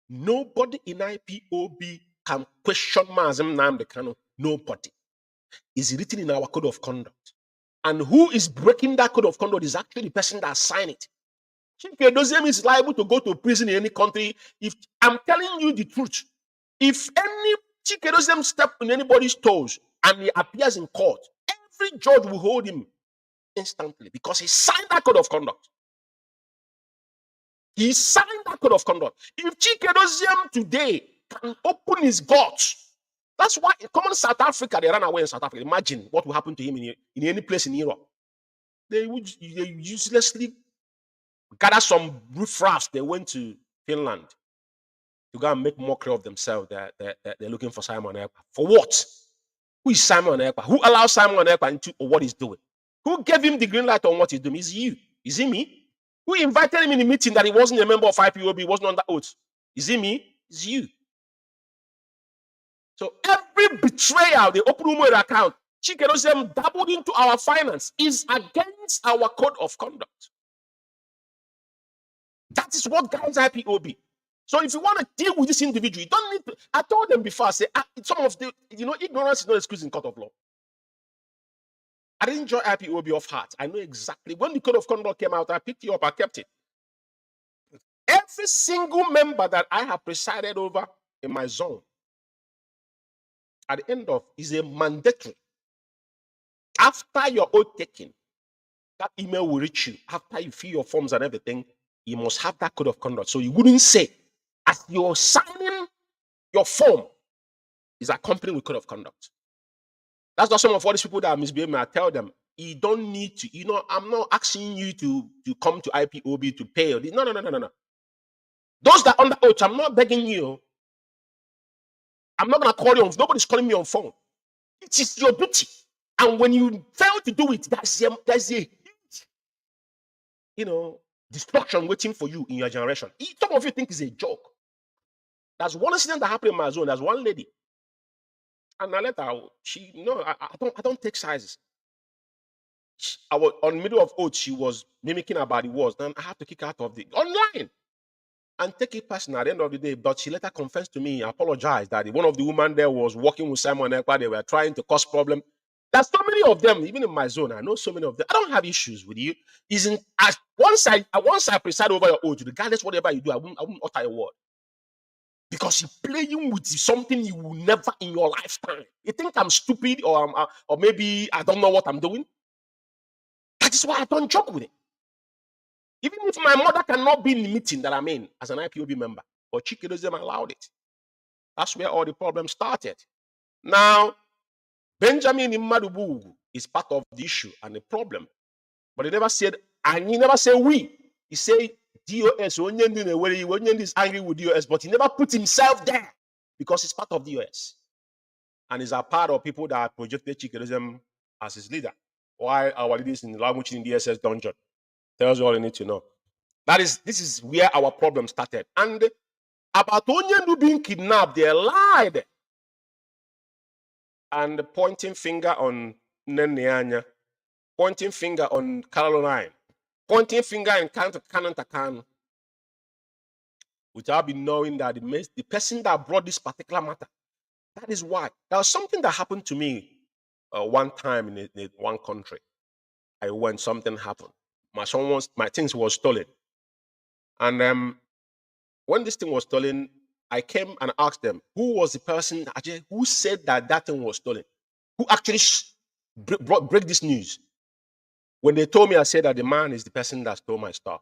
nobody in IPOB can question Mazi Umeh. Nobody. It's written in our code of conduct. And who is breaking that code of conduct is actually the person that signed it. Chikedozium is liable to go to prison in any country. If I'm telling you the truth, if any Chikedozium step on anybody's toes and he appears in court, every judge will hold him instantly because he signed that code of conduct. He signed that code of conduct. If Chikedozium today can open his guts, that's why common South Africa, they ran away in South Africa. Imagine what will happen to him in any place in Europe. They uselessly gather some riffraffs. They went to Finland to go and make mockery of themselves. They're looking for Simon Ekpa. For what? Who is Simon Ekpa? Who allows Simon Ekpa into what he's doing? Who gave him the green light on what he's doing? Is you? Is it me? Who invited him in the meeting that he wasn't a member of IPOB, he wasn't under oath? Is it me? Is you? So every betrayal, the open Umeh account, Chikedozium dabbled into our finance, is against our code of conduct. That is what guides IPOB. So if you want to deal with this individual, you don't need to. I told them before, I say, some of the, ignorance is not excuse in court of law. I didn't join IPOB off heart. I know exactly. When the code of conduct came out, I picked it up, I kept it. Every single member that I have presided over in my zone, at the end of, is a mandatory. After your oath taking, that email will reach you. After you fill your forms and everything, you must have that code of conduct. So you wouldn't say, as you're signing your form, is accompanied with code of conduct. That's not some of all these people that are misbehaving. I tell them, you don't need to, I'm not asking you to come to IPOB to pay. No. Those that are under oath, I'm not begging you. I'm not going to call you on, nobody's calling me on phone. It is your duty. And when you fail to do it, there's a huge, destruction waiting for you in your generation. Some of you think it's a joke. There's one incident that happened in my zone. There's one lady. And I let her, I don't take sizes. I was on the middle of oath, she was mimicking about the words. Then I have to kick her out of the online and take it personal at the end of the day. But she later confessed to me, apologized that one of the women there was working with Simon Ekpa. They were trying to cause problem. There's so many of them, even in my zone. I know so many of them. I don't have issues with you. Once I preside over your oath, regardless whatever you do, I won't utter a word. Because you're playing with something you will never in your lifetime. You think I'm stupid or maybe I don't know what I'm doing? That is why I don't joke with it. Even if my mother cannot be in the meeting that I'm in as an IPOB member, but Chikedozium allowed it. That's where all the problems started. Now, Benjamin Imadubu is part of the issue and the problem. But he never said, and he never said we. He said DOS, Onyendi is angry with DOS, but he never put himself there because he's part of DOS. And he's a part of people that projected Chikedozium as his leader. Why our leaders in the language in the DSS dungeon. Tells you all you need to know. This is where our problem started. And about Onyendu being kidnapped, they lied. And pointing finger on Neneanya, pointing finger on Caroline, pointing finger in Takan, without knowing that the person that brought this particular matter, that is why. There was something that happened to me one time in one country. When something happened. My things were stolen. And when this thing was stolen, I came and asked them, who was the person who said that thing was stolen? Who actually break this news? When they told me, I said that the man is the person that stole my stuff.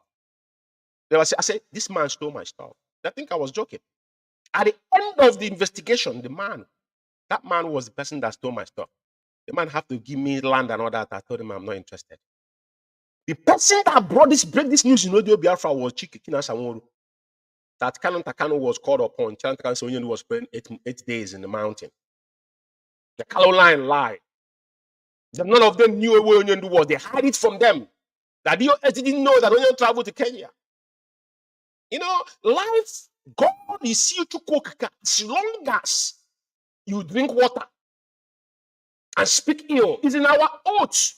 I said, this man stole my stuff. I think I was joking. At the end of the investigation, that man was the person that stole my stuff. The man had to give me land and all that. I told him I'm not interested. The person that break this news in Radio Biafra was Chikikina Samoru. That Canon Takano was called upon. Canon Takano was spent 8 days in the mountain. The Caroline lied. None of them knew where Onyendu was. They hide it from them. That DOS didn't know that Onyendu traveled to Kenya. Life, God is here to cook as long as you drink water and speak ill. Is in our oath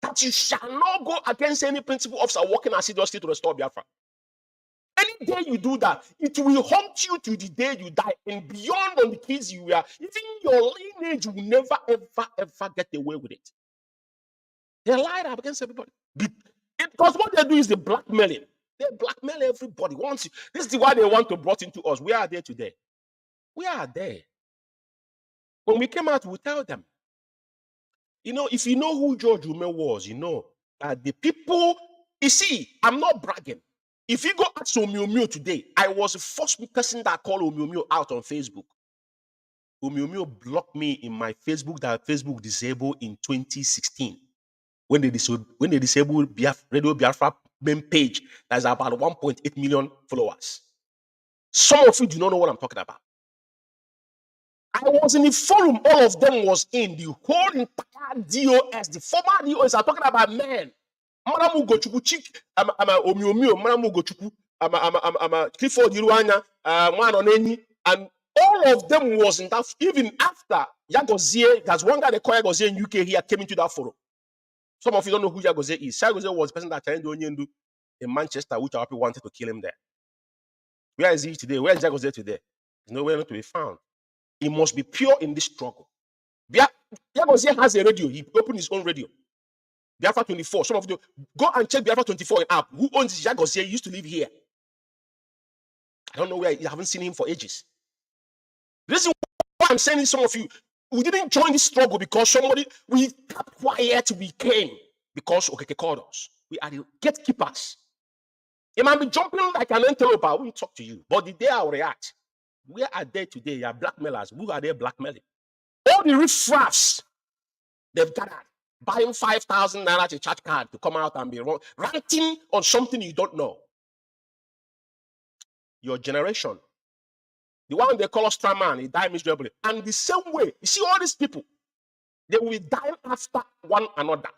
that you shall not go against any principal officer working assiduously to restore Biafra. Any day you do that, it will haunt you to the day you die and beyond on the kids you were. Even your lineage will never, ever get away with it. They lied up against everybody. Because what they do is the blackmailing. They blackmail everybody. This is why they want to brought into us. We are there today. We are there. When we came out, we tell them, if you know who George Umeh was, you know that the people, I'm not bragging. If you go ask Omiomio today, I was the first person that called Omiomio out on Facebook. Omiomio blocked me in my Facebook that Facebook disabled in 2016. When they disabled Radio Biafra main page, that's about 1.8 million followers. Some of you do not know what I'm talking about. I was in the forum, all of them was in the whole entire DOS. The former DOS are talking about men. Maramu Gochuku Chik, Omiomio, Maramu Gochuku, Clifford Iruanya, Manoneni, and all of them was in that. Even after Yagozie, there's one guy they call Yagozie in UK here came into that forum. Some of you don't know who Yagozie is. Yagozie was the person that challenged Onyendu in Manchester, which our people wanted to kill him there. Where is he today? Where is Yagozie today? He's nowhere to be found. He must be pure in this struggle. Yagozie has a radio. He opened his own radio. Biafra 24. Some of you go and check Biafra 24 in app. Who owns Yagozie? He used to live here. I don't know where. You haven't seen him for ages. The reason why I'm saying this, some of you, we didn't join this struggle because we kept quiet, we came because Okeke called us. We are the gatekeepers. You might be jumping like an antelope. I won't talk to you. But the day I will react, where are they today? You are blackmailers. Who are they blackmailing? All the riffraffs they've gathered, buying 5,000 naira to charge card to come out and be ranting on something you don't know. Your generation, the one they call Straman, he died miserably. And the same way, you see all these people, they will die after one another.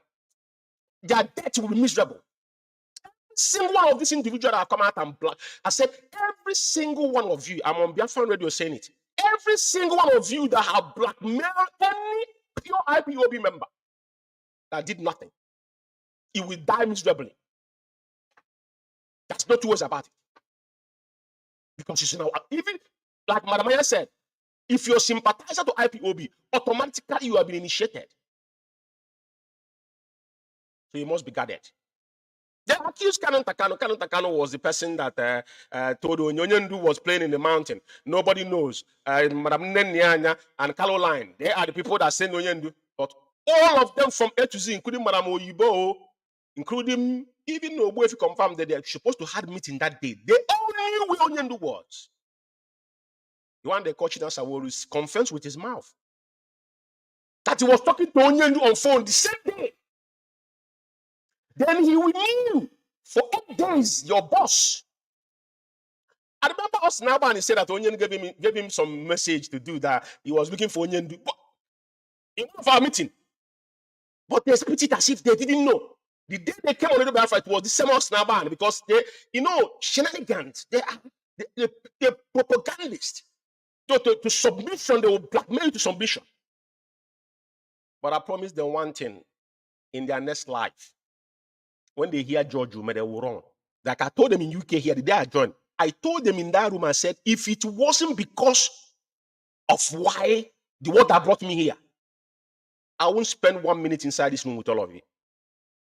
Their death will be miserable. Every single one of these individuals that have come out and black. I said, every single one of you, I'm on Biafra Radio saying it. Every single one of you that have blackmailed any pure IPOB member that did nothing, he will die miserably. That's no two ways about it. Because you know, even like Madam Maya said, if you're sympathizer to IPOB, automatically you have been initiated. So you must be guarded. They accused Canon Takano. Canon Takano was the person that told Onyendu was playing in the mountain. Nobody knows. Madam Nenyanya and Caroline, they are the people that send Onyendu. But all of them from A to Z, including Madam Oyibo, including even Obo, if you confirm that they're supposed to have meeting that day, they all knew where Onyendu was. The one they called Chidan Saworu confessed with his mouth that he was talking to Onyendu on phone the same day. Then he knew for 8 days your boss. I remember us now and he said that Onyendu gave him some message to do that. He was looking for Onyendu. In one of our meeting. But they split it as if they didn't know. The day they came on the Biafra, it was the same as Snaban because they, shenanigans. They're propagandists. To submission, they will blackmail you to submission. But I promised them one thing in their next life. When they hear George Umeh, they will run. Like I told them in UK here, the day I joined, I told them in that room, I said, if it wasn't because of why the word that brought me here, I won't spend 1 minute inside this room with all of you.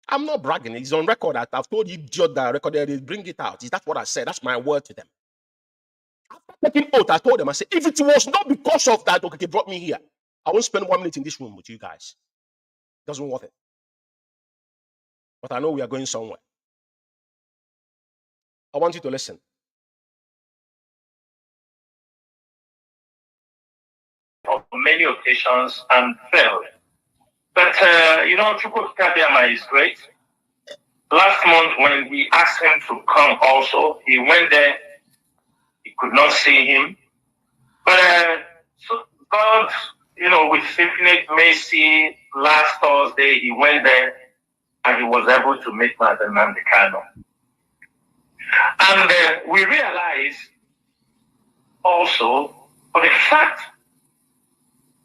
I'm not bragging. It's on record that I've told you, idiot that I recorded it, bring it out. Is that what I said? That's my word to them. After taking oath, I told them, I said, if it was not because of that, okay, brought me here, I won't spend 1 minute in this room with you guys. It doesn't worth it. But I know we are going somewhere. I want you to listen. On many occasions and failed. But, Chukwu Kabiama is great. Last month when we asked him to come also, he went there. He could not see him. But so God, with infinite mercy, last Thursday, he went there and he was able to meet Mazi Umeh. And we realized also for the fact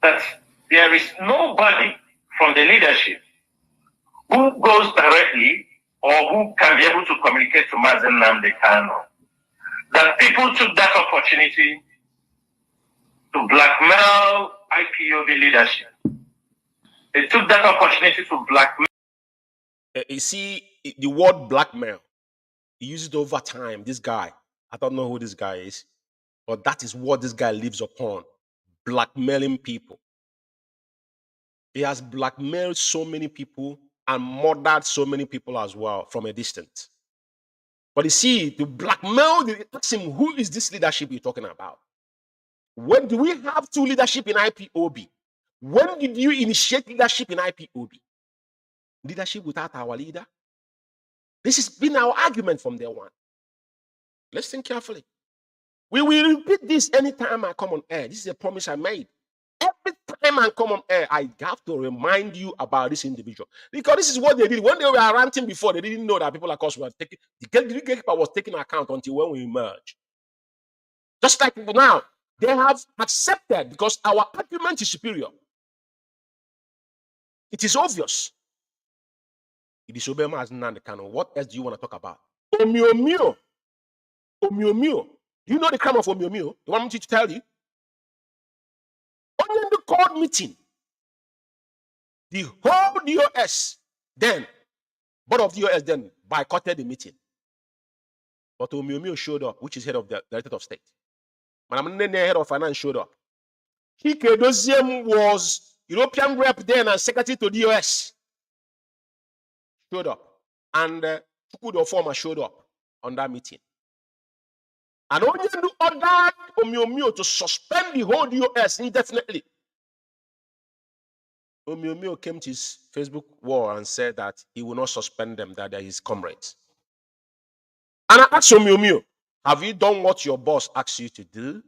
that there is nobody from the leadership who goes directly or who can be able to communicate to Mazi Umeh. That people took that opportunity to blackmail IPOB leadership. They took that opportunity to blackmail. You see, the word blackmail, he used it over time. This guy, I don't know who this guy is, but that is what this guy lives upon. Blackmailing people. He has blackmailed so many people and murdered so many people as well from a distance. But you see, to blackmail, they ask him, who is this leadership you're talking about? When do we have two leadership in IPOB? When did you initiate leadership in IPOB? Leadership without our leader? This has been our argument from day one. Listen carefully. We will repeat this anytime I come on air. This is a promise I made. Every time I come on air, I have to remind you about this individual. Because this is what they did. When they were ranting before, they didn't know that people like us were taking, the gatekeeper was taking account until when we emerge. Just like now, they have accepted because our argument is superior. It is obvious. It is Obama as Nande Kano. What else do you want to talk about? Omiomio. Omiomio. Do you know the crime of Omiomio? You want me to tell you? Only the court meeting. The whole DOS then, board of DOS then boycotted the meeting. But Umeh showed up, which is head of the Directorate of State. Madam Nene, head of finance, showed up. Chike Doziem was European rep then and secretary to DOS. Showed up. And Chukwudo Former showed up on that meeting. And Onyendu ordered Umeh to suspend the whole DOS indefinitely. Umeh came to his Facebook wall and said that he will not suspend them, that they are his comrades. And I asked Umeh, have you done what your boss asked you to do,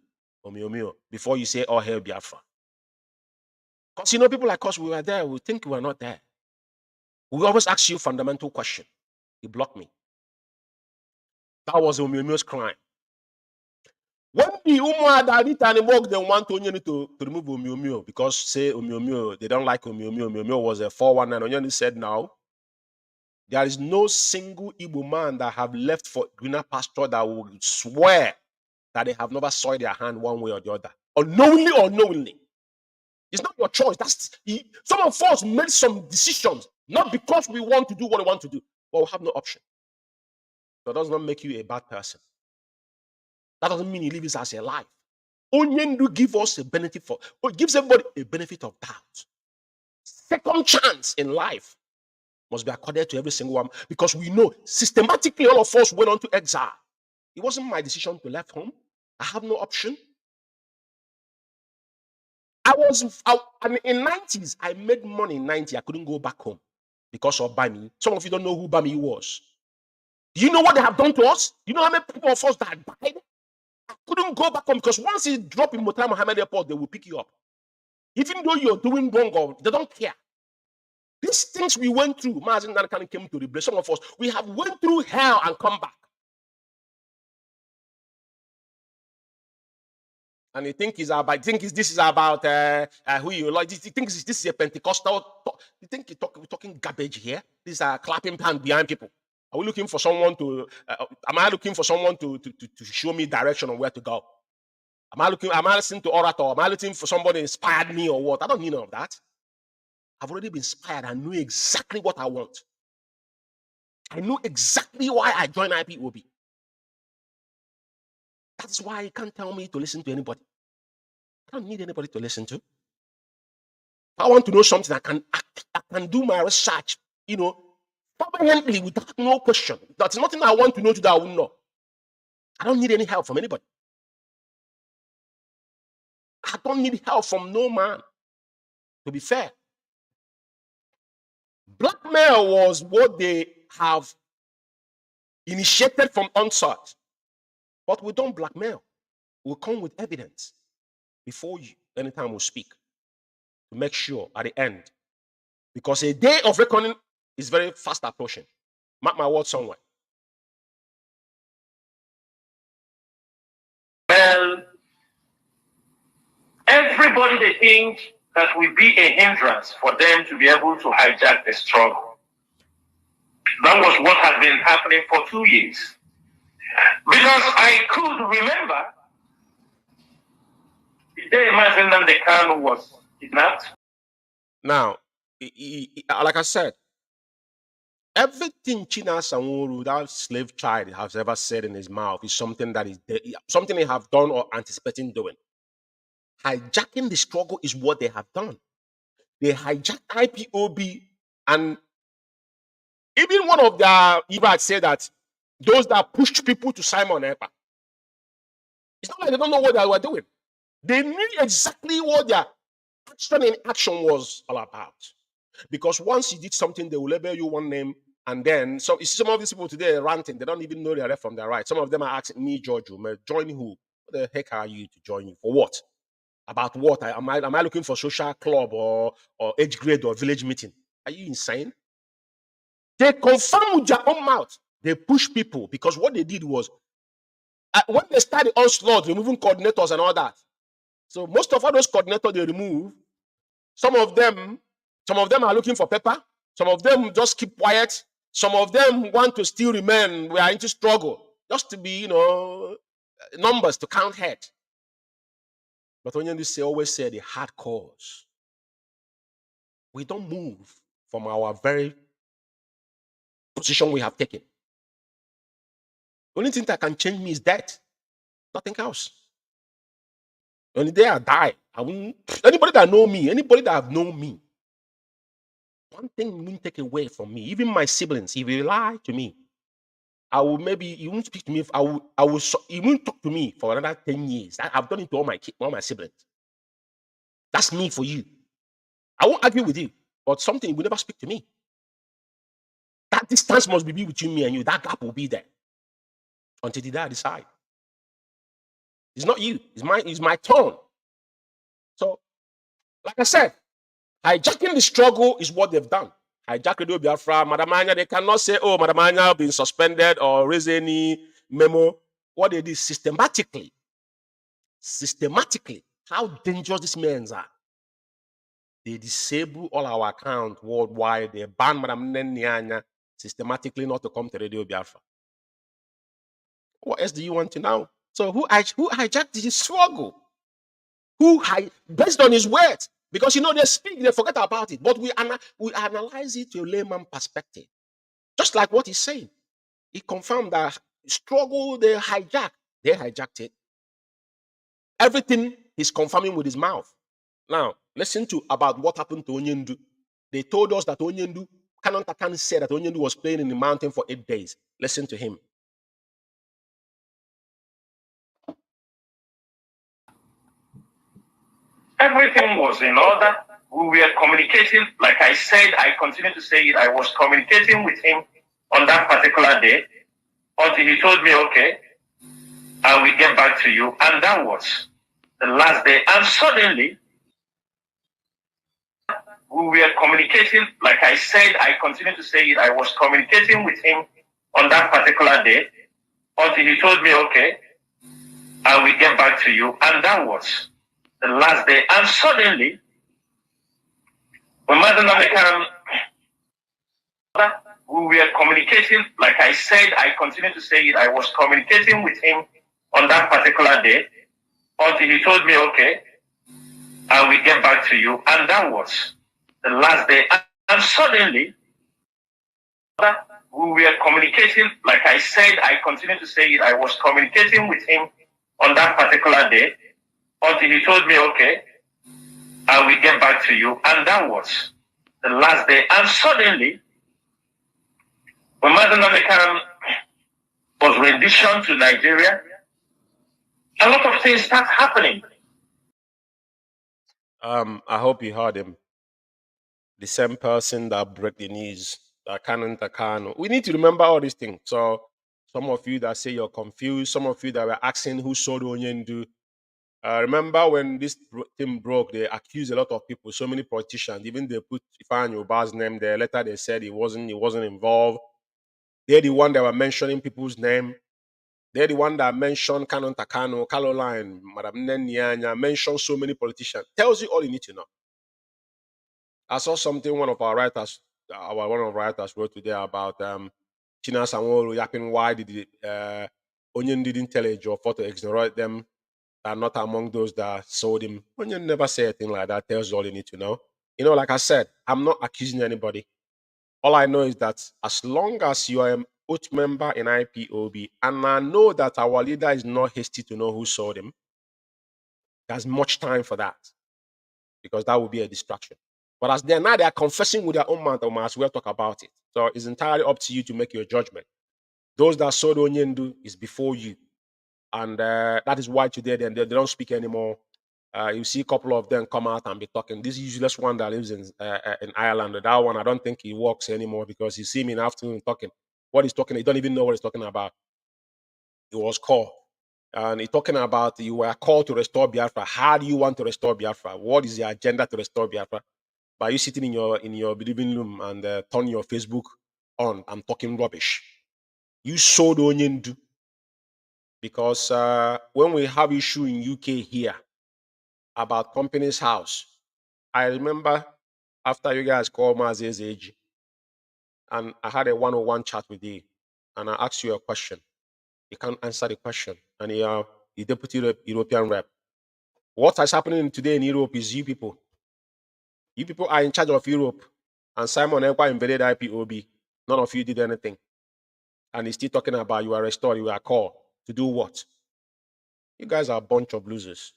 Umeh, before you say, oh, hail Biafra? Because, people like us, we were there, we think we were not there. We always ask you fundamental question. He blocked me. That was Umeh's crime. When the Umar and work, they want to remove Umeh because say Umeh, they don't like Umeh. Umeh was a 419. Onyeni said now, there is no single Igbo man that have left for greener pasture that would swear that they have never soiled their hand one way or the other. Unknowingly or knowingly. It's not your choice. Some of us made some decisions, not because we want to do what we want to do, but we have no option. That does not make you a bad person. That doesn't mean you live this as a life. Onyendu give us a benefit gives everybody a benefit of doubt. Second chance in life must be accorded to every single one because we know systematically all of us went on to exile. It wasn't my decision to leave home. I have no option. In 90s, I made money in 90. I couldn't go back home because of Bami. Some of you don't know who Bami was. Do you know what they have done to us? You know how many people of us that died? I couldn't go back home because once you drop in Murtala Mohammed Airport, they will pick you up. Even though you're doing wrong, or they don't care. These things we went through, Mazi Umeh came to replace some of us. We have went through hell and come back. And you think this is about who you like. You think this is a Pentecostal talk. You think we're talking garbage here? These are clapping hands behind people. Are we looking for someone to? Am I looking for someone to show me direction on where to go? Am I listening to orator? Am I looking for somebody inspired me or what? I don't need none of that. I've already been inspired. I know exactly what I want. I know exactly why I joined IPOB. That's why you can't tell me to listen to anybody. I don't need anybody to listen to. If I want to know something, I can do my research, permanently without no question. That's nothing I want to know today I won't know. I don't need any help from anybody. I don't need help from no man. To be fair. Blackmail was what they have initiated from onset. But we don't blackmail. We'll come with evidence before you, anytime we speak, to make sure at the end. Because a day of reckoning is very fast approaching. Mark my words somewhere. Well, everybody they think that will be a hindrance for them to be able to hijack the struggle. That was what has been happening for 2 years. Because I could remember the day Mazi Umeh was kidnapped. Now, like I said, everything China Sanwo-Olu, that slave child, has ever said in his mouth is something that is something they have done or anticipating doing. Hijacking the struggle is what they have done. They hijacked IPOB, and even one of their Ibrahim said that those that pushed people to Simon Ekpa. It's not like they don't know what they were doing. They knew exactly what their action in action was all about. Because once you did something, they will label you one name, and then you see some of these people today are ranting. They don't even know their left from their right. Some of them are asking me, George, join who? What the heck are you to join you? For what? About what? Am I looking for social club or age grade or village meeting? Are you insane? They confirm with their own mouth. They push people because what they did was when they started onslaught, removing coordinators and all that. So most of all those coordinators they remove, some of them are looking for pepper. Some of them just keep quiet. Some of them want to still remain. We are into struggle just to be, numbers to count head. But when you always say the hard cause, We don't move from our very position we have taken. The only thing that can change me is death, nothing else. On the day I die, I won't. Anybody that know me, anybody that have known me, one thing won't take away from me. Even my siblings, if you lie to me, I will maybe you won't speak to me. You won't talk to me for another 10 years. I've done it to all my siblings. That's me for you. I won't argue with you, but something will never speak to me. That distance must be between me and you. That gap will be there until the day I decide. It's not you. It's my turn. So, like I said, hijacking the struggle is what they've done. Hijack Radio Biafra, Madam Anya, they cannot say, oh, Madam Anya been suspended or raise any memo. What they did systematically, how dangerous these men are. They disable all our accounts worldwide. They ban Madam Anya systematically not to come to Radio Biafra. What else do you want to know? So who hijacked this struggle? Based on his words? Because they speak, they forget about it. But we analyze it to a layman perspective. Just like what he's saying. He confirmed that struggle they hijacked it. Everything he's confirming with his mouth. Now, listen to about what happened to Onyendu. They told us that Onyendu, Canon Takan said that Onyendu was playing in the mountain for 8 days. Listen to him. Everything was in order. We were communicating. Like I said, I continue to say it. I was communicating with him on that particular day until he told me, okay, I will get back to you. And that was the last day. And suddenly, we were communicating. Like I said, I continue to say it. I was communicating with him on that particular day until he told me, okay, I will get back to you. And that was the last day. And suddenly, when Mazi Umeh we were communicating, like I said, I continue to say it. I was communicating with him on that particular day until he told me, okay, I will get back to you. And that was the last day. And suddenly, we were communicating, like I said, I continue to say it. I was communicating with him on that particular day until he told me, okay, I will get back to you. And that was the last day. And suddenly, when Mazi Umeh was renditioned to Nigeria, a lot of things start happening. I hope you heard him. The same person that broke the news, that Canon Takano. We need to remember all these things. So some of you that say you're confused, some of you that were asking who sold Onyendu. Remember when this thing broke, they accused a lot of people, so many politicians, even they put Ifeanyi Uba's name there. Later they said he wasn't involved. They're the one that were mentioning people's name. They're the one that mentioned Canon Takano, Caroline, Madam Nenyanya, mentioned so many politicians. Tells you all you need to know. I saw something one of our writers wrote today about China Sanwo-Olu yapping why did Onyen didn't tell a job to exonerate them. Are not among those that sold him. Onyen never say a thing like that. Tells you all you need to know. Like I said, I'm not accusing anybody. All I know is that as long as you are an oath member in IPOB, and I know that our leader is not hasty to know who sold him, there's much time for that, because that would be a distraction. But as they're now, they are confessing with their own mouth, and as we'll talk about it. So it's entirely up to you to make your judgment. Those that sold Onyendu is before you. And that is why today they don't speak anymore. You see a couple of them come out and be talking. This useless one that lives in Ireland, that one, I don't think he works anymore, because you see him in the afternoon talking. What he's talking, he don't even know what he's talking about. He was called. And he's talking about you were called to restore Biafra. How do you want to restore Biafra? What is the agenda to restore Biafra? By you sitting in your living room and turn your Facebook on and talking rubbish. You sold Onyendu. Because when we have issue in UK here about company's house, I remember after you guys called Mazi's age, and I had a one-on-one chat with you, and I asked you a question. You can't answer the question, and you are the deputy European rep. What is happening today in Europe is you people. You people are in charge of Europe, and Simon Ekpa invaded IPOB. None of you did anything. And he's still talking about you are restored, you are called. To do what? You guys are a bunch of losers.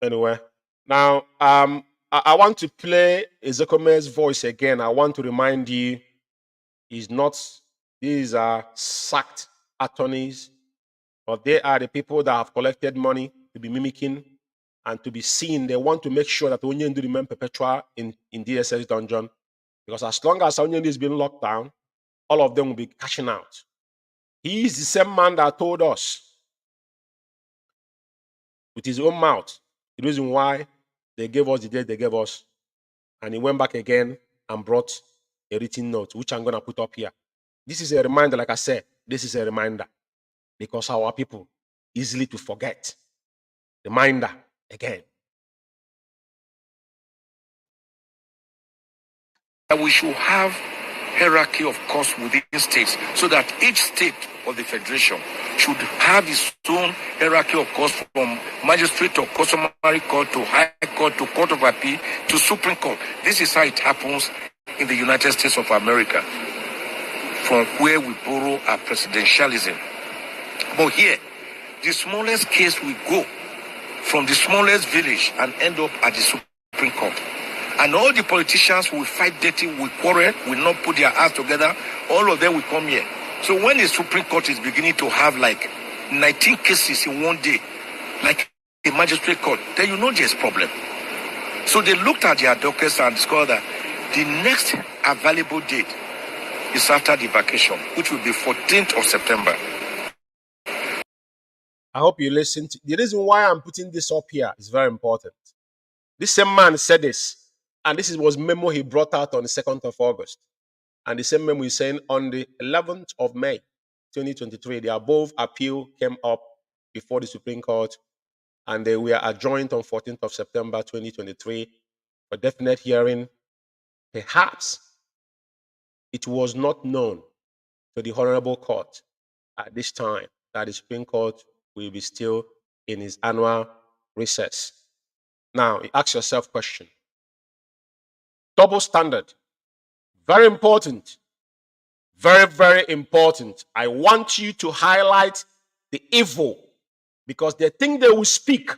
Anyway, now I want to play Ezekome's voice again. I want to remind you, these are sacked attorneys, but they are the people that have collected money to be mimicking and to be seen. They want to make sure that Onyendu remain perpetual in DSS dungeon, because as long as Onyendu is being locked down, all of them will be cashing out. He is the same man that told us with his own mouth the reason why they gave us the date they gave us, and he went back again and brought a written note, which I'm going to put up here. This is a reminder, like I said, this is a reminder, because our people easily to forget. Reminder again. And we should have hierarchy of course within states, so that each state of the federation should have its own hierarchy of course, from magistrate or customary court to high court to court of appeal to Supreme Court. This is how it happens in the United States of America, from where we borrow our presidentialism. But here, the smallest case will go from the smallest village and end up at the Supreme Court. And all the politicians will fight dirty, will quarrel, will not put their hands together. All of them will come here. So when the Supreme Court is beginning to have like 19 cases in one day, like a magistrate court, then you know there's problem. So they looked at their dockets and discovered that the next available date is after the vacation, which will be 14th of September. I hope you listen to the reason why I'm putting this up here is very important. This same man said this, and this was memo he brought out on the 2nd of August. And the same memo is saying on the 11th of May, 2023, the above appeal came up before the Supreme Court, and they were adjourned on 14th of September, 2023 for definite hearing. Perhaps it was not known to the Honorable Court at this time that the Supreme Court will be still in its annual recess. Now, you ask yourself a question. Double standard. Very important. Very, very important. I want you to highlight the evil, because they think they will speak.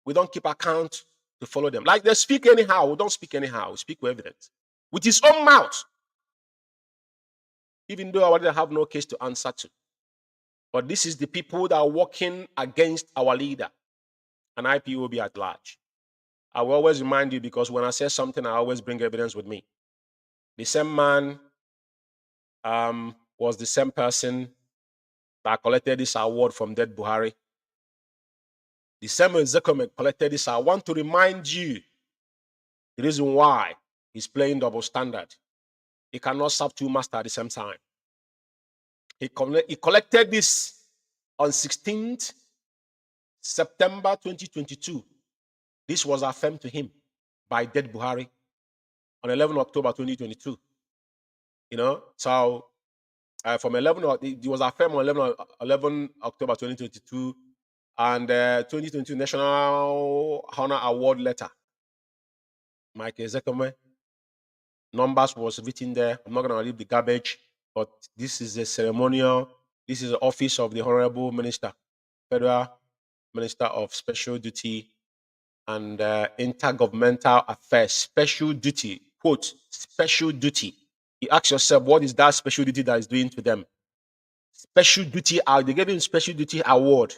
We don't keep account to follow them. Like they speak anyhow. We don't speak anyhow. We speak with evidence. With his own mouth. Even though I already have no case to answer to. But this is the people that are working against our leader and IPOB at large. I will always remind you, because when I say something, I always bring evidence with me. The same man was the same person that collected this award from dead Buhari. The same Ezekome collected this. I want to remind you the reason why he's playing double standard. He cannot serve two masters at the same time. He collected this on 16th September 2022. This was affirmed to him by dead Buhari on 11 October 2022. You know, so from 11, it was affirmed on 11 October 2022, and 2022 National Honor Award letter. Mike Ezekome, numbers was written there. I'm not going to leave the garbage, but this is a ceremonial. This is the office of the Honorable Minister, Federal Minister of Special Duty and Intergovernmental Affairs. Special duty, quote, special duty. You ask yourself, what is that special duty that is doing to them? Special duty, they gave him special duty award.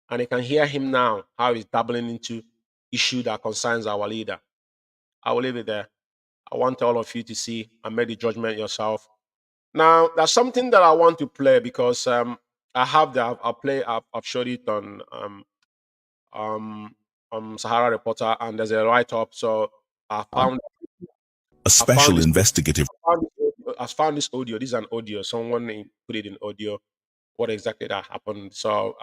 And you can hear him now, how he's dabbling into issue that concerns our leader. I will leave it there. I want all of you to see and make the judgment yourself. Now, there's something that I want to play, because I have that. I've showed it on Sahara Reporter, and there's a write-up. So I found investigative. I found this audio. This is an audio. Someone put it in audio. What exactly that happened? So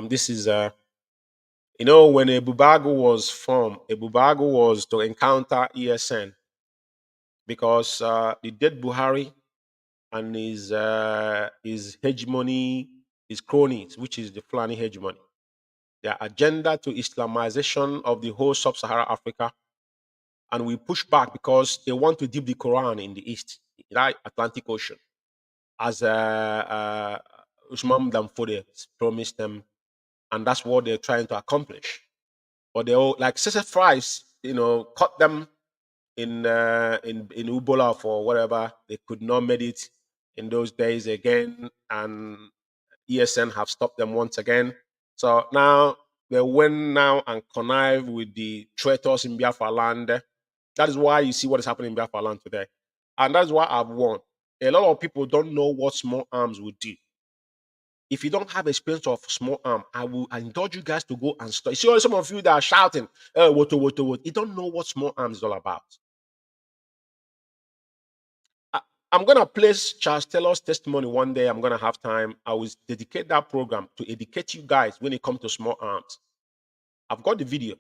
this is you know, when a Bubago was formed, a Bubago was to encounter ESN, because the dead Buhari and his hegemony, his cronies, which is the Fulani hegemony, their agenda to Islamization of the whole sub-Saharan Africa. And we push back because they want to dip the Quran in the East, right? Atlantic Ocean, as Usman Damfode promised them. And that's what they're trying to accomplish. But they all, like Cesar Fries, caught them in Ebola for whatever. They could not make it in those days again, and ESN have stopped them once again. So now they went now and connive with the traitors in Biafra land. That is why you see what is happening in Biafra land today. And that's why I've warned. A lot of people don't know what small arms would do. If you don't have experience of small arm, I will indulge you guys to go and study. See, some of you that are shouting, what. You don't know what small arms is all about. I'm going to place Charles Taylor's testimony one day. I'm going to have time. I will dedicate that program to educate you guys when it comes to small arms. I've got the video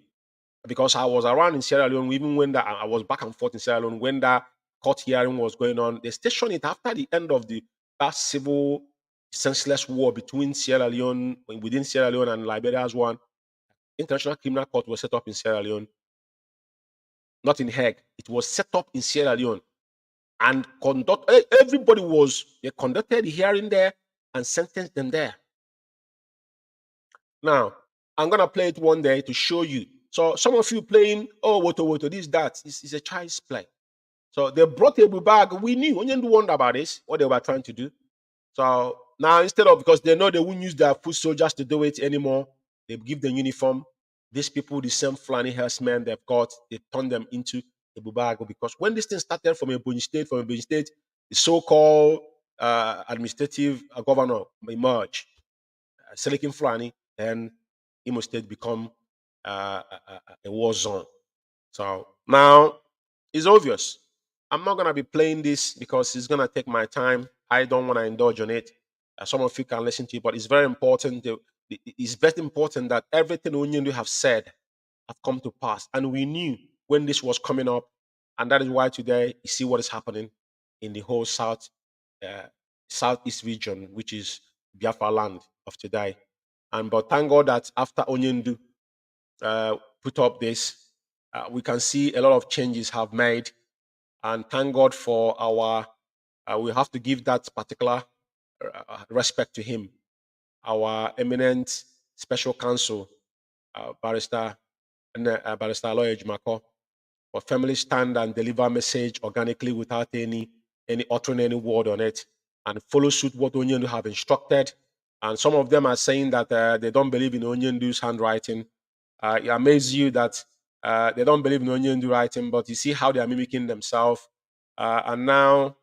because I was around in Sierra Leone, even when I was back and forth in Sierra Leone, when that court hearing was going on. They stationed it after the end of that civil senseless war between Sierra Leone, within Sierra Leone and Liberia's one. International Criminal Court was set up in Sierra Leone, not in Hague. It was set up in Sierra Leone. And they conducted the hearing there and sentenced them there. Now, I'm going to play it one day to show you. So some of you playing, woto, this, that. It's a child's play. So they brought a bag. We knew. We didn't wonder about this, what they were trying to do. So now, instead of, because they know they won't use their foot soldiers to do it anymore, they give them uniform. These people, the same Fulani herdsmen they've got, they turn them into a bubago. Because when this thing started from Ebonyi State, the so-called administrative governor emerged, Selikin Fulani, then Imo State become a war zone. So now it's obvious. I'm not going to be playing this because it's going to take my time. I don't want to indulge on it. Some of you can listen to it, but it's very important. It's very important that everything Onyendu have said have come to pass. And we knew when this was coming up. And that is why today you see what is happening in the whole southeast region, which is Biafra land of today. But thank God that after Onyendu put up this, we can see a lot of changes have made. And thank God for we have to give that particular respect to him, our eminent special counsel, Barrister Lawyer Jumako, for family stand and deliver message organically without any uttering any word on it, and follow suit what Onyendu have instructed. And some of them are saying that they don't believe in Onyendu's handwriting. It amazes you that they don't believe in Onyendu writing, but you see how they are mimicking themselves. And now,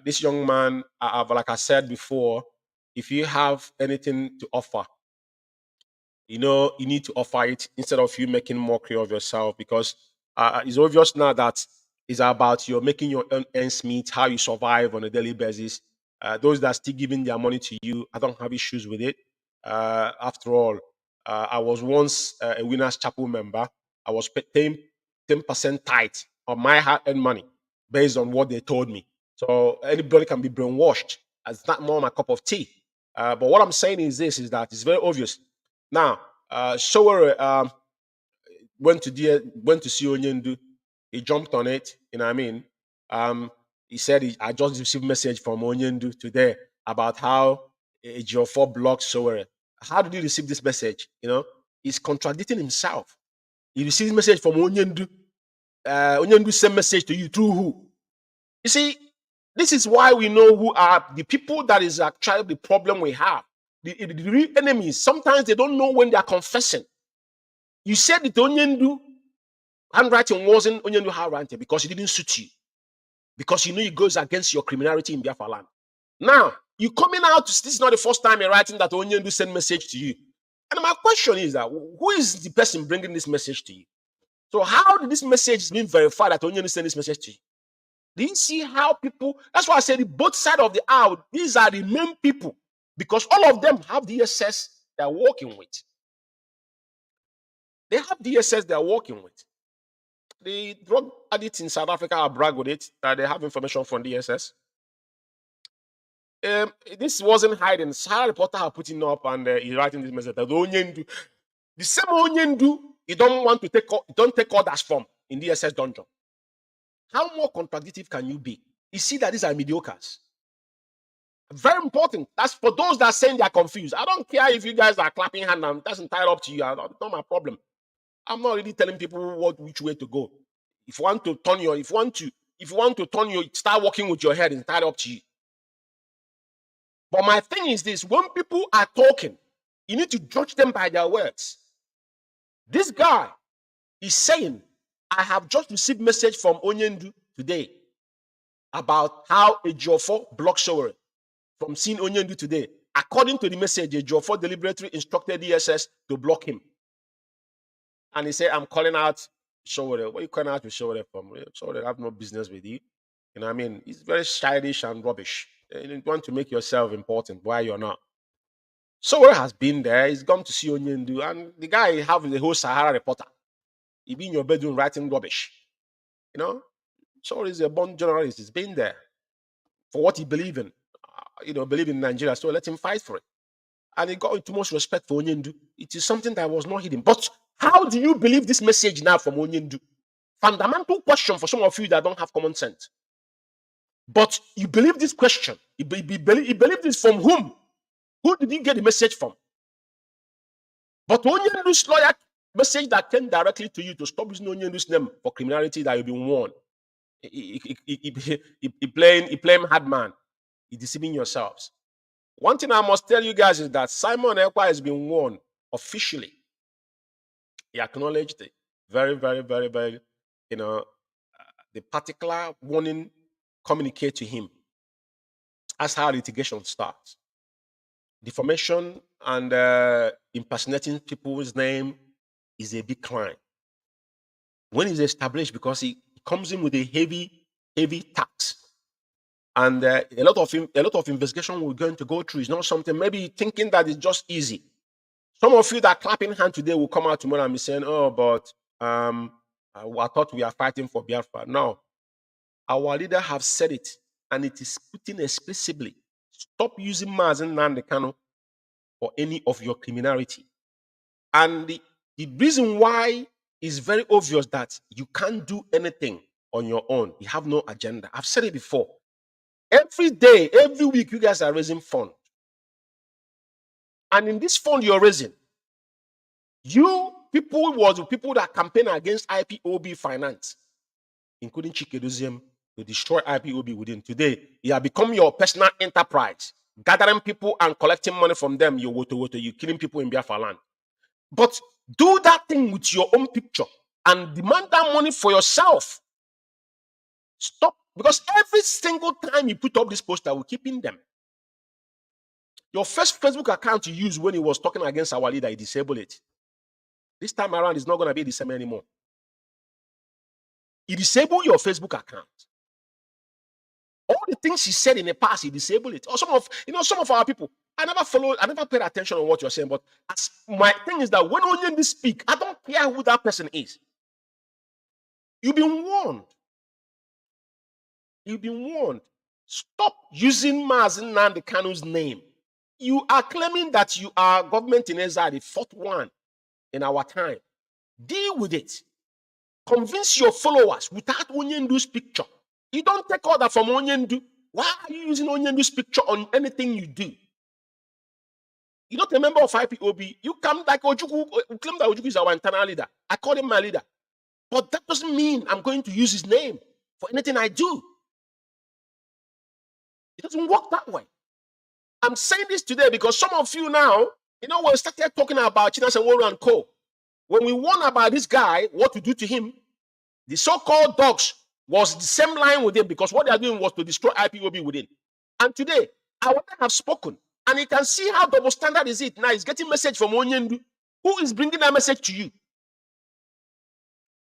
this young man, like I said before, if you have anything to offer, you need to offer it instead of you making mockery of yourself, because it's obvious now that it's about you're making your own ends meet, how you survive on a daily basis. Those that are still giving their money to you, I don't have issues with it. After all, I was once a Winners Chapel member. I was paying 10% tithe on my hard-earned money based on what they told me. So anybody can be brainwashed. It's not more my cup of tea. But what I'm saying is this, is that it's very obvious. Now, Sowore went to see Onyendu. He jumped on it, you know what I mean? He said, I just received a message from Onyendu today about how Ejiofor blocked Sowore. How did he receive this message? He's contradicting himself. He received a message from Onyendu. Onyendu sent message to you through who? You see, this is why we know who are the people that is actually the problem we have. The real enemies, sometimes they don't know when they are confessing. You said that Onyendu handwriting wasn't Onyendu handwriting because it didn't suit you. Because it goes against your criminality in Biafra land. Now, you coming out, this is not the first time you're writing that Onyendu sent message to you. And my question is that, who is the person bringing this message to you? So how did this message been verified that Onyendu sent this message to you? Do you see how people, that's why I said both sides of the aisle, these are the main people, because all of them have DSS they're working with. They have DSS they're working with. The drug addicts in South Africa are brag with it, that they have information from DSS. This wasn't hiding. Sahara reporter are putting up and he's writing this message that Onyendu. The same Onyendu, you don't take orders from in the SS dungeon. How more contradictory can you be? You see that these are mediocres. Very important. That's for those that are saying they are confused. I don't care if you guys are clapping hands. That's entirely up to you. It's not my problem. I'm not really telling people which way to go. If you want to turn start working with your head, it's entirely up to you. But my thing is this: when people are talking, you need to judge them by their words. This guy is saying, I have just received message from Onyendu today about how a Ejiofor blocked Sowore from seeing Onyendu today. According to the message, Ejiofor deliberately instructed DSS to block him. And he said, I'm calling out Sowore. What are you calling out to Sowore from? Sowore have no business with you. You know what I mean? It's very childish and rubbish. You want to make yourself important while you're not. Sowore has been there. He's gone to see Onyendu. And the guy have the whole Sahara reporter. He be in your bedroom writing rubbish. You know? Sowore is a born journalist. He's been there for what he believes in. Believe in Nigeria. So let him fight for it. And he got too much respect for Onyendu. It is something that was not hidden. But how do you believe this message now from Onyendu? Fundamental question for some of you that don't have common sense. But you believe this question. You believe this from whom? Who did you get the message from? But Onyendu's lawyer message that came directly to you to stop using Onyendu's name for criminality that you've been warned. He playing hard man. You're deceiving yourselves. One thing I must tell you guys is that Simon Ekpa has been warned officially. He acknowledged it. Very, very, very, very, the particular warning communicate to him. That's how litigation starts. Defamation and impersonating people's name is a big crime. When it's established, because he comes in with a heavy tax. And a lot of investigation we're going to go through. Is not something maybe thinking that it's just easy. Some of you that clapping hand today will come out tomorrow and be saying, "Oh, but I thought we are fighting for Biafra." No, our leader have said it, and it is putting explicitly. Stop using Mazi Umeh for any of your criminality. And the reason why is very obvious that you can't do anything on your own. You have no agenda. I've said it before. Every day, every week, you guys are raising funds. And in this fund you're raising, people that campaign against IPOB finance, including Chikedozium, to destroy IPOB within. Today, you have become your personal enterprise, gathering people and collecting money from them. You're killing people in Biafra land. But do that thing with your own picture and demand that money for yourself. Stop. Because every single time you put up this poster, we're keeping them. Your first Facebook account you used when he was talking against our leader, he disabled it. This time around, it's not going to be the same anymore. He disabled your Facebook account. All the things he said in the past, he disabled it. Or some of our people, I never paid attention on what you're saying, but my thing is that when Onyendu speak, I don't care who that person is. You've been warned. You've been warned. Stop using Mazi Umeh's name. You are claiming that you are government in exile, the fourth one in our time. Deal with it. Convince your followers without Onyendu's picture. You don't take order from Onyendu. Why are you using Onyendu's picture on anything you do? You're not a member of IPOB. You come like Ojukwu, claim that Ojukwu is our internal leader. I call him my leader. But that doesn't mean I'm going to use his name for anything I do. It doesn't work that way. I'm saying this today because some of you now, when we started talking about Chinas and Woro and Co. When we warned about this guy, what to do to him, the so-called dogs was the same line with him because what they are doing was to destroy IPOB within. And today, I want to have spoken. And you can see how double standard is it. Now he's getting message from Onyendu. Who is bringing that message to you?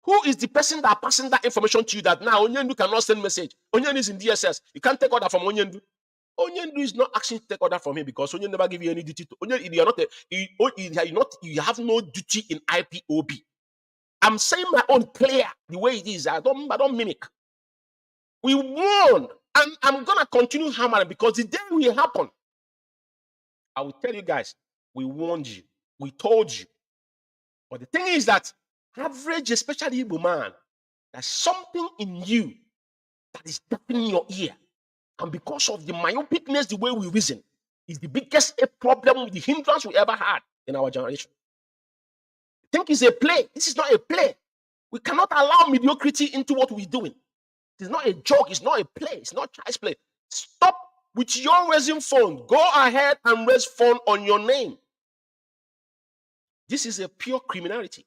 Who is the person that passing that information to you that now Onyendu cannot send message? Onyendu is in DSS. You can't take order from Onyendu. Onyendu is not asking to take order from him because Onyendu never give you any duty. You have no duty in IPOB. I'm saying my own clear the way it is. I don't mimic. We warned, and I'm gonna continue hammering because the day will happen. I will tell you guys, we warned you, we told you. But the thing is that average, especially Igbo man, there's something in you that is deafening your ear. And because of the myopicness, the way we reason, is the biggest problem, the hindrance we ever had in our generation. Think it's a play. This is not a play. We cannot allow mediocrity into what we're doing. It's not a joke. It's not a play. It's not child's play. Stop with your raising phone. Go ahead and raise phone on your name. This is a pure criminality.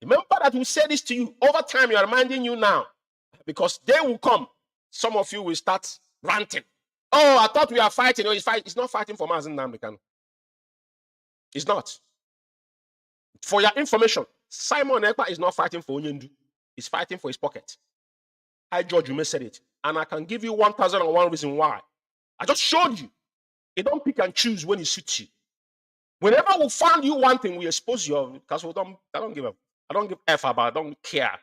Remember that we said this to you over time. We are reminding you now, because they will come. Some of you will start ranting. Oh, I thought we are fighting. No, it's not fighting for Mazi Umeh. It's not. For your information, Simon Ekpa is not fighting for Onyendu. He's fighting for his pocket. I, George Umeh, said it. And I can give you 1,001 reasons why. I just showed you. You don't pick and choose when it suits you. Whenever we find you one thing, we expose you, because I don't give F about, I don't care.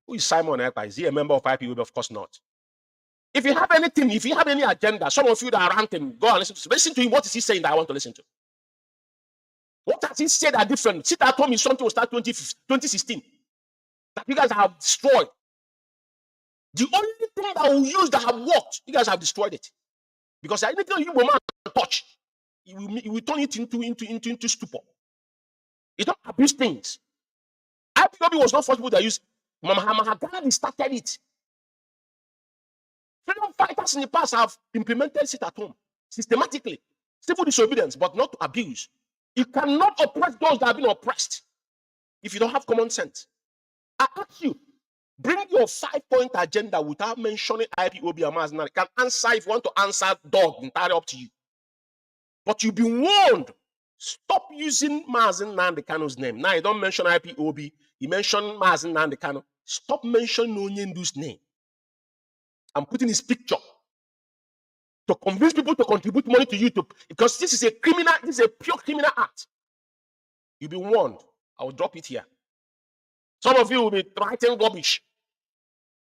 Who is Simon Ekpa? Is he a member of IPOB? Of course not. If you have anything, if you have any agenda, some of you that are ranting, go and listen to him. What is he saying that I want to listen to? What has he said that different? Sit at home is something will start 2016 that you guys have destroyed. The only thing that we use that have worked, you guys have destroyed it. Because anything you will touch, you will turn it into stupor. You don't abuse things. IPOB was not for people that use Mahatma Gandhi started it. Freedom fighters in the past have implemented sit at home systematically. Civil disobedience, but not to abuse. You cannot oppress those that have been oppressed if you don't have common sense. I ask you, bring your 5-point agenda without mentioning IPOB and Mazi Umeh. You can answer if you want to answer dog, entirely up to you. But you've been warned. Stop using Mazi Umeh's name. Now you don't mention IPOB, you mention Mazi Umeh. Stop mentioning Onyendu's name. I'm putting his picture to convince people to contribute money to YouTube, because this is a criminal, this is a pure criminal act. You'll be warned. I will drop it here. Some of you will be writing rubbish.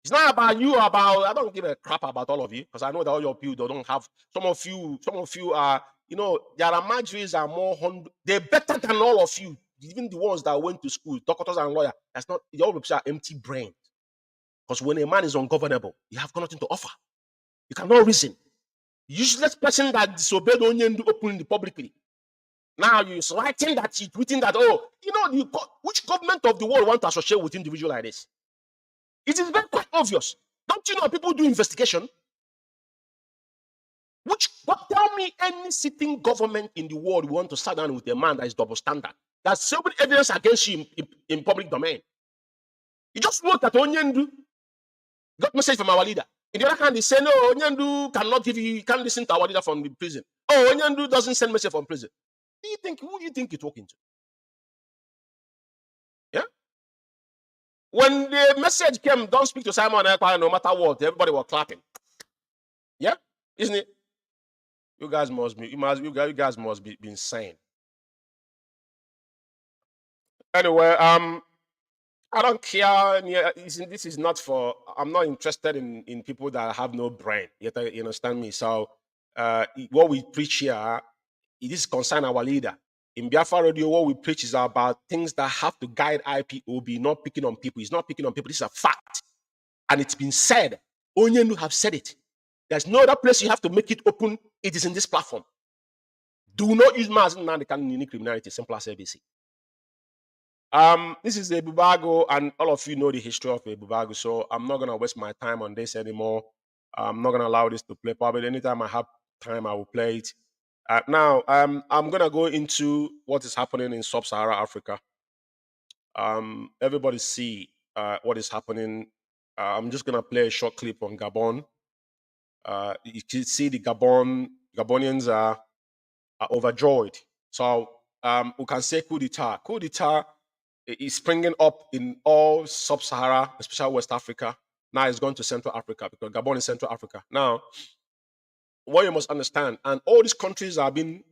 It's not about you, I don't give a crap about all of you, because I know that all your people don't have, some of you are, there are marginaries are more, they're better than all of you, even the ones that went to school, doctors and lawyers. That's not, your people are empty brains. Because when a man is ungovernable, you have nothing to offer. You cannot reason. Useless person that disobeyed Onyendu openly publicly. Now you're writing that, you're tweeting that, which government of the world want to associate with individual like this? It is very quite obvious. Don't you know people do investigation? Tell me any sitting government in the world who want to sit down with a man that is double standard. That's so much evidence against you in public domain. You just look at Onyendu, got message from our leader. In the other hand, they say, no, Onyendu cannot give you, can't listen to our leader from the prison. Oh, Onyendu doesn't send message from prison. Who do you think you're talking to? Yeah? When the message came, don't speak to Simon Ekpa no matter what, everybody was clapping. Yeah? Isn't it? You guys must be insane. Anyway, I don't care. This is not for. I'm not interested in people that have no brain. You understand me? So, what we preach here, it is concern our leader. In Biafra Radio, what we preach is about things that have to guide IPOB, not picking on people. It's not picking on people. This is a fact, and it's been said. Onyendu have said it. There's no other place you have to make it open. It is in this platform. Do not use Mazi Umeh in criminality. Simple as ABC. This is a Bubago, and all of you know the history of a Bubago, so I'm not gonna waste my time on this anymore. I'm not gonna allow this to play. Probably anytime I have time, I will play it. Now, I'm gonna go into what is happening in Sub-Saharan Africa. Everybody see what is happening. I'm just gonna play a short clip on Gabon. You can see the Gabonians are overjoyed. So we can say coup d'etat. Coup d'etat is springing up in all Sub-Sahara, especially West Africa. Now it's going to Central Africa, because Gabon is Central Africa. Now, what you must understand, and all these countries have been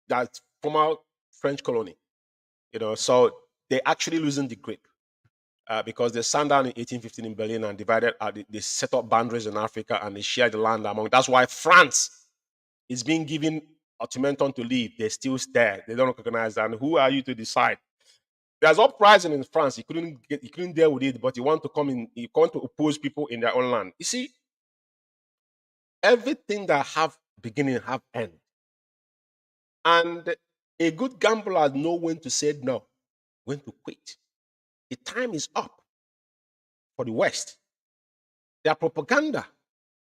that former French colony, so they're actually losing the grip. Because they sat down in 1815 in Berlin and divided, they set up boundaries in Africa and they shared the land among. That's why France is being given ultimatum to leave, they're still there. They don't recognize that. And who are you to decide? There's uprising in France. He couldn't deal with it, but he want to come in. He want to oppose people in their own land. You see, everything that have beginning have end, and a good gambler knows when to say no, when to quit. The time is up for the West. Their propaganda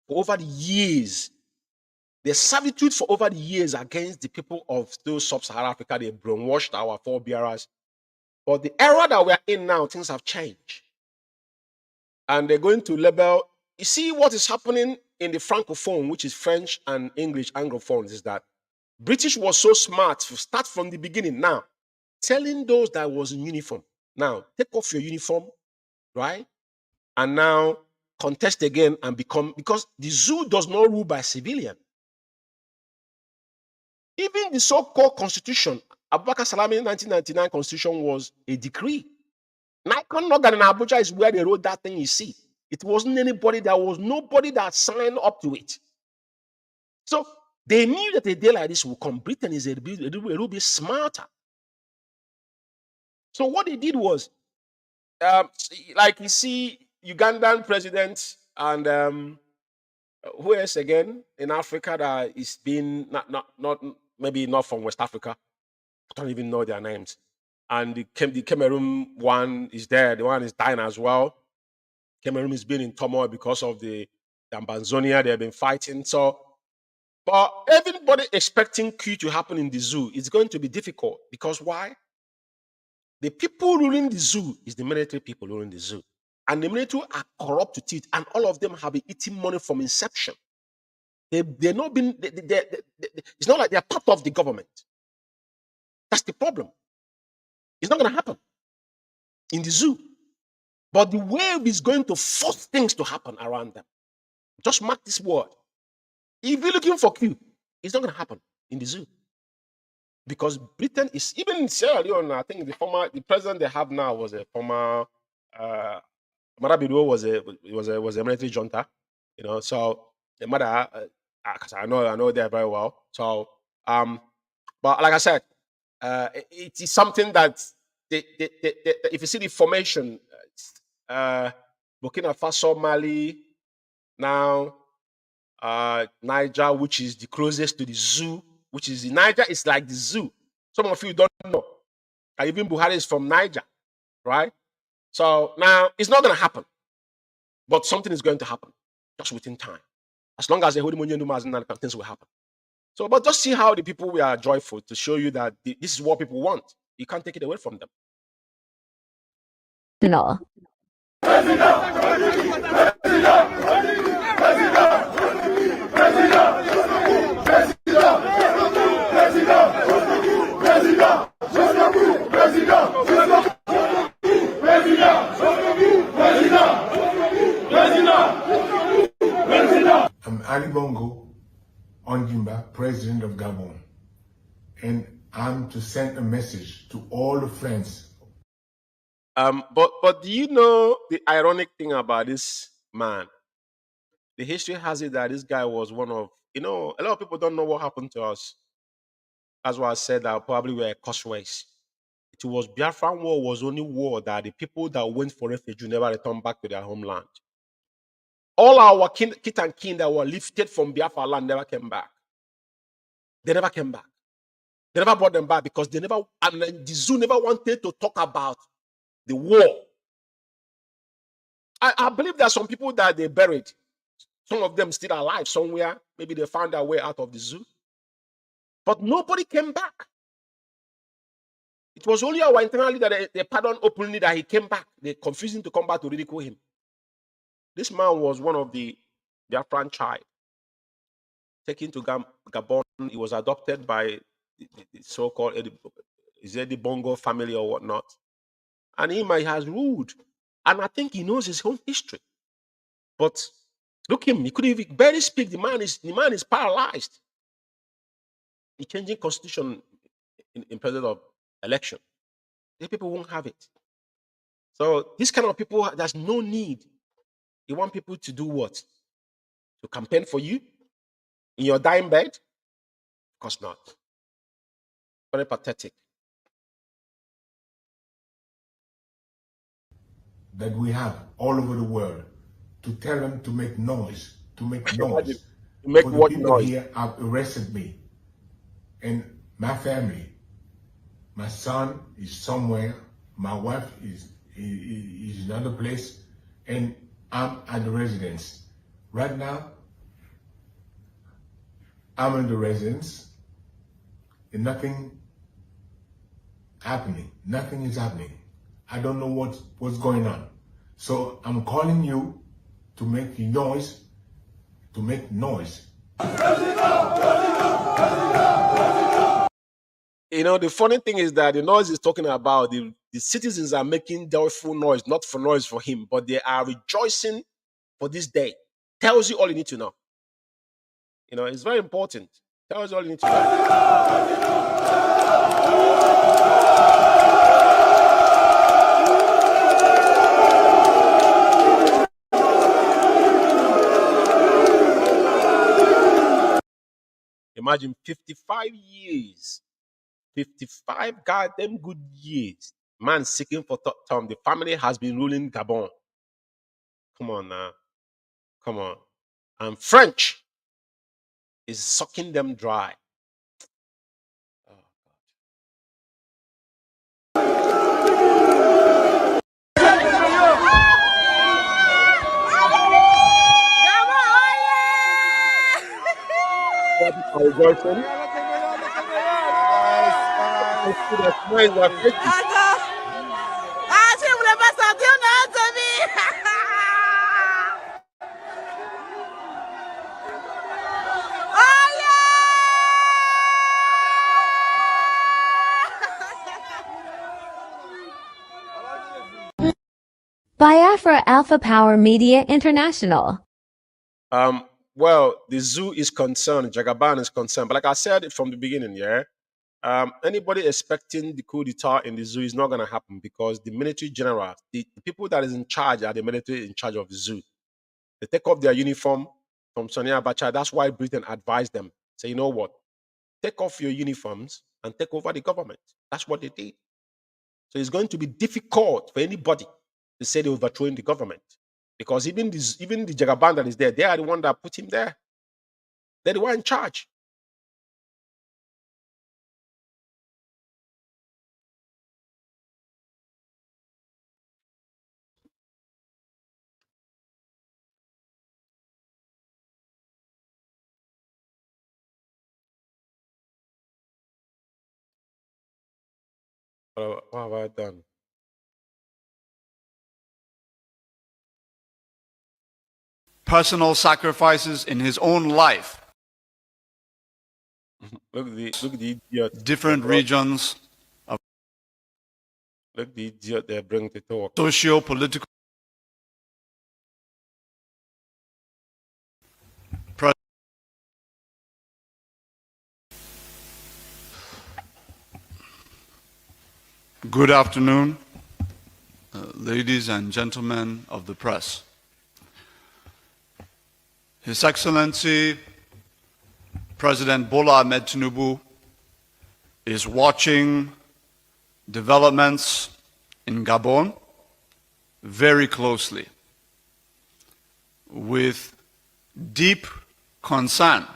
for over the years, their servitude for over the years against the people of those sub-Saharan Africa, they brainwashed our forebearers. But the era that we're in now, things have changed. And they're going to label, you see what is happening in the Francophone, which is French and English Anglophones, is that British was so smart to start from the beginning now, telling those that was in uniform, now take off your uniform, right? And now contest again and become, because the zoo does not rule by civilian. Even the so-called constitution, Abubakar Salami 1999 constitution was a decree. Nikon Nogan in Abuja is where they wrote that thing you see. It wasn't anybody, there was nobody that signed up to it. So they knew that a day like this will come. Britain is a little bit smarter. So what they did was, like you see, Ugandan president and who else again in Africa that is being not maybe not from West Africa. I don't even know their names. And the Cameroon one is there. The one is dying as well. Cameroon is being in turmoil because of the Ambazonia. They've been fighting. So, but everybody expecting coup to happen in the zoo is going to be difficult because why? The people ruling the zoo is the military people ruling the zoo. And the military are corrupt to teeth, and all of them have been eating money from inception. They've not been, it's not like they're part of the government. That's the problem. It's not going to happen in the zoo. But the wave is going to force things to happen around them. Just mark this word. If you're looking for Q, it's not going to happen in the zoo. Because Britain is, even in Sierra Leone, I think the president they have now was a former, Marabido was a military junta, you know, so the mother, because I know there very well. So, but like I said, it is something that if you see the formation, Burkina Faso, Mali, now Niger, which is the closest to the zoo, which is Niger is like the zoo. Some of you don't know. Even Buhari is from Niger, right? So now it's not going to happen, but something is going to happen just within time. As long as the Holy Munyan things will happen. So, but just see how the people we are joyful to show you that this is what people want. You can't take it away from them. No. I'm Ali Bongo Ondimba, President of Gabon, and I'm to send a message to all the friends. But do you know the ironic thing about this man? The history has it that this guy was one of, a lot of people don't know what happened to us. That's why I said that probably were causeways. It was Biafran War was only war that the people that went for refuge never returned back to their homeland. All our kit and kin that were lifted from Biafra land never came back. They never came back. They never brought them back because and the zoo never wanted to talk about the war. I believe there are some people that they buried. Some of them still alive somewhere. Maybe they found their way out of the zoo. But nobody came back. It was only our internally that they pardoned openly that he came back. They confused him to come back to ridicule him. This man was one of their franchise. Taken to Gabon, he was adopted by the so-called Eddie Bongo family or whatnot. And he has ruled. And I think he knows his own history. But look him, he couldn't even barely speak. The man is paralyzed. He's changing constitution in presence of election. These people won't have it. So these kind of people, there's no need. You want people to do what? To campaign for you in your dying bed? course not. Very pathetic. That we have all over the world to tell them to make noise, to make noise. To make For the what people noise? here have arrested me and my family. My son is somewhere, my wife is in another place, and I'm at the residence. Right now, I'm in the residence and nothing happening. Nothing is happening. I don't know what's going on. So I'm calling you to make noise, to make noise. You know, the funny thing is that the noise he's talking about, the citizens are making joyful noise, not for noise for him, but they are rejoicing for this day. Tells you all you need to know. You know, it's very important. Tells you all you need to know. Imagine 55 years. 55 goddamn good years. Man seeking for third term. The family has been ruling Gabon. Come on now. Come on. And French is sucking them dry. Oh, Biafra Alpha Power Media International. Well, the zoo is concerned, Jagaban is concerned, but like I said from the beginning, yeah, anybody expecting the coup d'etat in the zoo is not going to happen because the military general, the people that is in charge are the military in charge of the zoo. They take off their uniform from Sonia Abacha. That's why Britain advised them. Say, you know what? Take off your uniforms and take over the government. That's what they did. So it's going to be difficult for anybody to say they're overthrowing the government. Because even the Jagaban that is there, they are the one that put him there. They're the one in charge. What have I done? Personal sacrifices in his own life. Look at the idiot. Different regions of Look the idiot they bring to talk. socio-political. Good afternoon, ladies and gentlemen of the press. His Excellency President Bola Ahmed Tinubu is watching developments in Gabon very closely with deep concern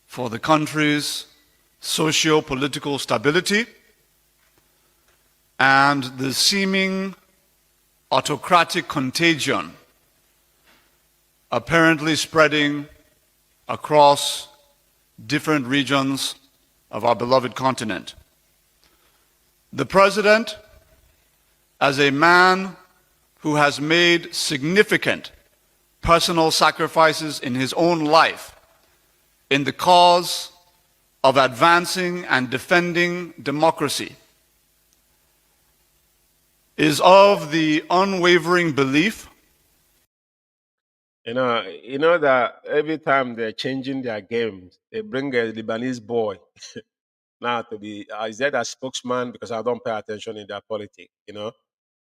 for the country's socio-political stability and the seeming autocratic contagion apparently spreading across different regions of our beloved continent. The President, as a man who has made significant personal sacrifices in his own life in the cause of advancing and defending democracy, is of the unwavering belief. You know that every time they're changing their games, they bring a Lebanese boy now to be, is that a spokesman because I don't pay attention in their politics, you know?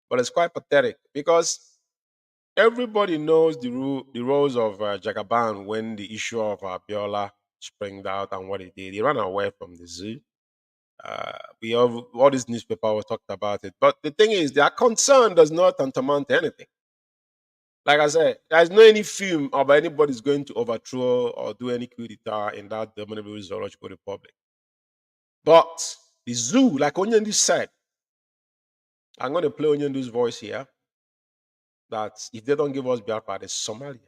But it's quite pathetic because everybody knows the roles of Jagaban when the issue of Biola springed out and what he did. He ran away from the zoo. We have all these newspapers talked about it. But the thing is, their concern does not tantamount to anything. Like I said, there's no any film about anybody's going to overthrow or do any coup d'etat in that Dominable Zoological Republic. But the zoo, like Onyendu said, I'm going to play Onyendu's voice here, that if they don't give us Biafra, the Somalia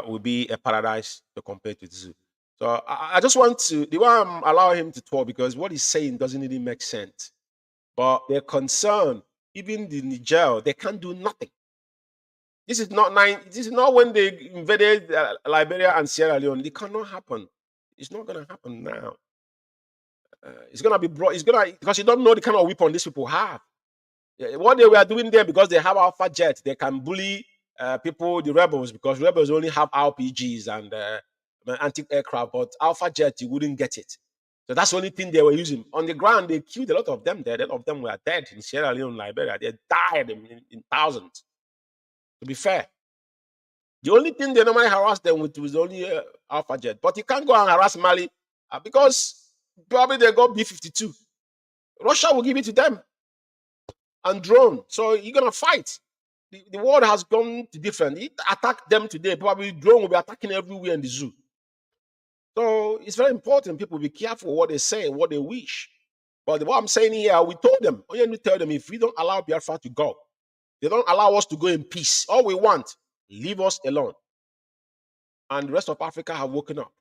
will be a paradise to compare to the zoo. So I just want to, the way I'm allowing him to talk, because what he's saying doesn't really make sense. But they're concerned, even the Niger, they can't do nothing. This is not when they invaded Liberia and Sierra Leone. It cannot happen. It's not going to happen now. It's going to be brought, because you don't know the kind of weapon these people have. What they were doing there, because they have Alpha Jet, they can bully people, the rebels, because rebels only have RPGs and anti-aircraft, but Alpha Jet, you wouldn't get it. So that's the only thing they were using. On the ground, they killed a lot of them there. A lot of them were dead in Sierra Leone, Liberia. They died in thousands. To be fair, the only thing they normally harass them with was only Alpha Jet. But you can't go and harass Mali because probably they got B-52. Russia will give it to them and drone. So you're going to fight. The world has gone to different. It attack them today. Probably drone will be attacking everywhere in the zoo. So it's very important people be careful what they say, what they wish. But what I'm saying here, we told them, we tell them, if we don't allow Biafra to go, they don't allow us to go in peace. All we want, leave us alone. And the rest of Africa have woken up,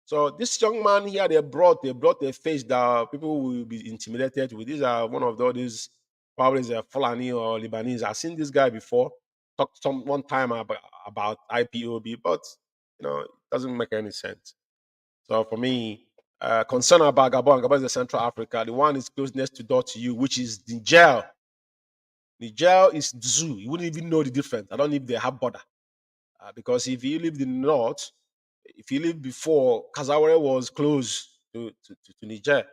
So this young man here, they brought their face that people will be intimidated with. These are one of those, probably Fulani or Lebanese. I've seen this guy before, talked one time about IPOB, but it doesn't make any sense. So for me, concern about Gabon is the Central Africa. The one is close next to door to you, which is Niger. Niger is zoo. You wouldn't even know the difference. I don't know if they have border. Because if you live in the north, if you live before, Kazaware was close to Niger.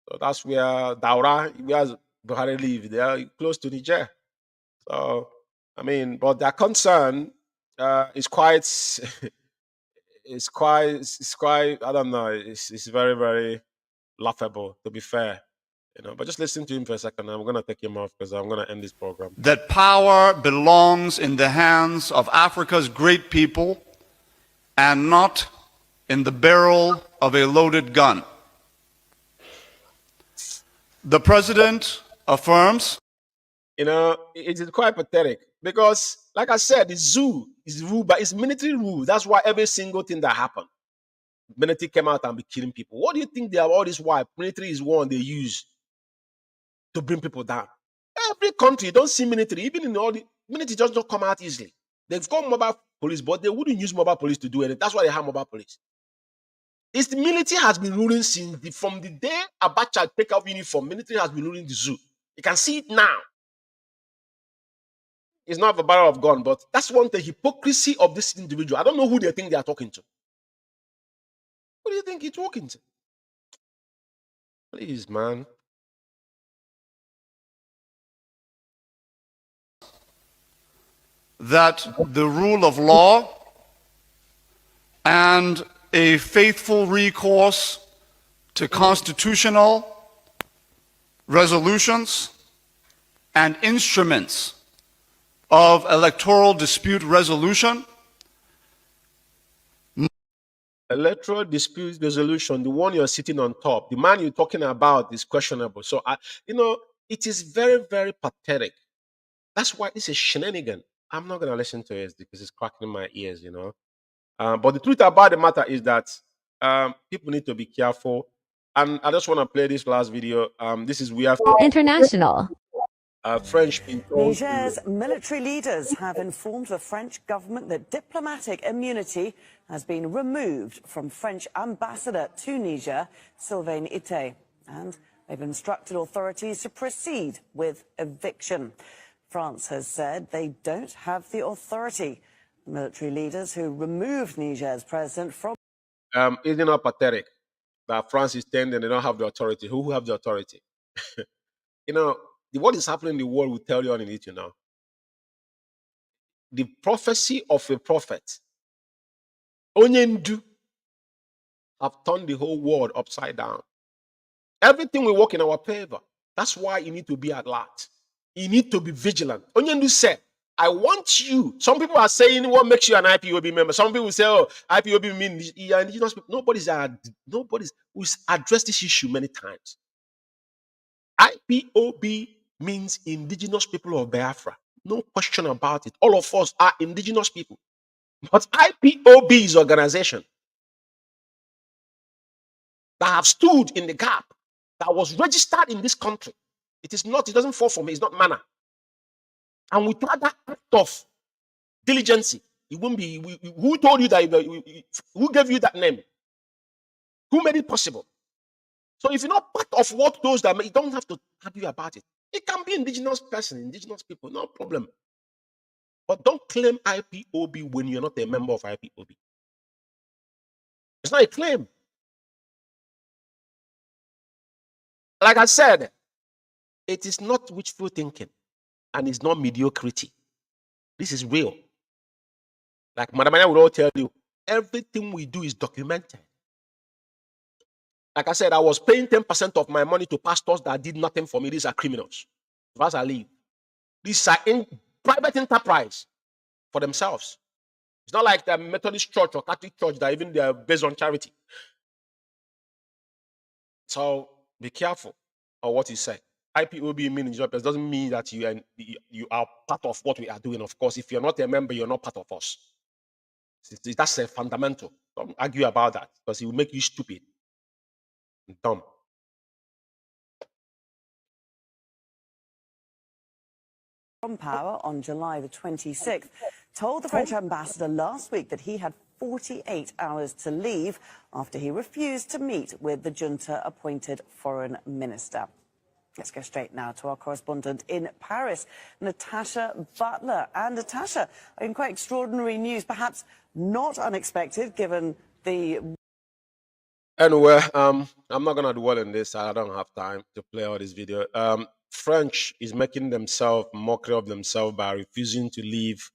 So that's where Daura, where Buhari live. They are close to Niger. So, but their concern is quite, it's quite, I don't know, it's very, very laughable, to be fair. But just listen to him for a second. I'm going to take him off because I'm going to end this program. That power belongs in the hands of Africa's great people and not in the barrel of a loaded gun. The president affirms. It is quite pathetic because, like I said, the zoo is ruled by, it's military rule. That's why every single thing that happened, military came out and be killing people. What do you think they have all this? Why military is one they use to bring people down? Every country, you don't see military, even in all the military just don't come out easily. They've got mobile police, but they wouldn't use mobile police to do anything. That's why they have mobile police. It's the military has been ruling from the day Abacha take out uniform. Military has been ruling the zoo. You can see it now. It's not a barrel of gun, but that's one the hypocrisy of this individual. I don't know who they think they are talking to. Who do you think he's talking to? Please, man. That the rule of law and a faithful recourse to constitutional resolutions and instruments of electoral dispute resolution. Electoral dispute resolution, the one you're sitting on top, the man you're talking about is questionable. So, it is very, very pathetic. That's why it's a shenanigan. I'm not going to listen to it because it's cracking my ears, But the truth about the matter is that people need to be careful. And I just want to play this last video. This is International. French. Niger's military leaders have informed the French government that diplomatic immunity has been removed from French ambassador to Niger, Sylvain Ité, and they've instructed authorities to proceed with eviction. France has said they don't have the authority. The military leaders who removed Niger's president from... Isn't it pathetic that France is saying that they don't have the authority? Who have the authority? What is happening in the world will tell you all you need to know. The prophecy of a prophet, Onyendu, have turned the whole world upside down. Everything will work in our favor. That's why you need to be alert. You need to be vigilant. Onyendu said, I want you. Some people are saying what makes you an IPOB member. Some people say, oh, IPOB means you're indigenous people. Nobody's who's addressed this issue many times. IPOB means indigenous people of Biafra. No question about it. All of us are indigenous people. But IPOB is an organization that have stood in the gap, that was registered in this country. It doesn't fall from it, it's not manna. And without that act of diligence, it won't be. Who told you that? Who gave you that name? Who made it possible? So if you're not part of what those that make, you don't have to argue about it. It can be indigenous person, indigenous people, no problem. But don't claim IPOB when you're not a member of IPOB. It's not a claim. Like I said, it is not wishful thinking, and it's not mediocrity. This is real. Like Madam Aya will all tell you, everything we do is documented. Like I said, I was paying 10% of my money to pastors that did nothing for me. These are criminals. As I leave, these are in private enterprise for themselves. It's not like the Methodist church or Catholic church that even they are based on charity. So be careful of what you say. IPOB means doesn't mean that you are part of what we are doing. Of course, if you're not a member, you're not part of us. That's a fundamental. Don't argue about that because it will make you stupid and dumb. From power on July the 26th told the French ambassador last week that he had 48 hours to leave after he refused to meet with the junta-appointed foreign minister. Let's go straight now to our correspondent in Paris, Natasha Butler. And Natasha, in quite extraordinary news, perhaps not unexpected given the... Anyway, I'm not going to dwell on this. I don't have time to play all this video. French is making themselves mockery of themselves by refusing to leave.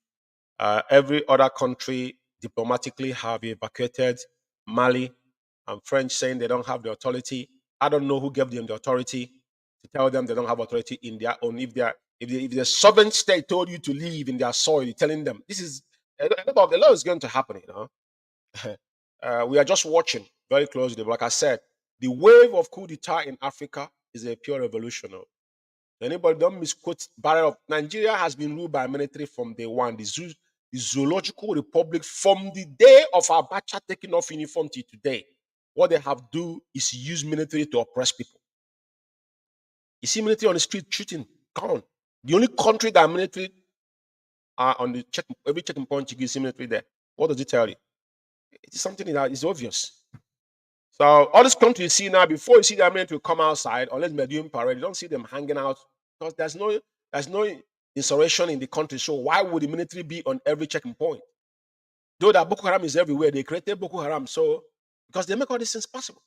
Every other country diplomatically have evacuated Mali, and French saying they don't have the authority. I don't know who gave them the authority to tell them they don't have authority in their own. If the sovereign state told you to leave in their soil, you're telling them this is a lot is going to happen. You know, we are just watching very closely. But like I said, the wave of coup d'etat in Africa is a pure revolution. Anybody don't misquote barrier of Nigeria has been ruled by military from day one. The zoological republic from the day of Abacha taking off uniform to today. What they have do is use military to oppress people. You see military on the street shooting, gone. The only country that military are on the every checking point you see military there. What does it tell you? It's something that is obvious. So all these countries you see now, before you see their military come outside, unless they're doing parade, you don't see them hanging out because there's no insurrection in the country. So why would the military be on every checking point? Though that Boko Haram is everywhere, they created Boko Haram so because they make all these things possible.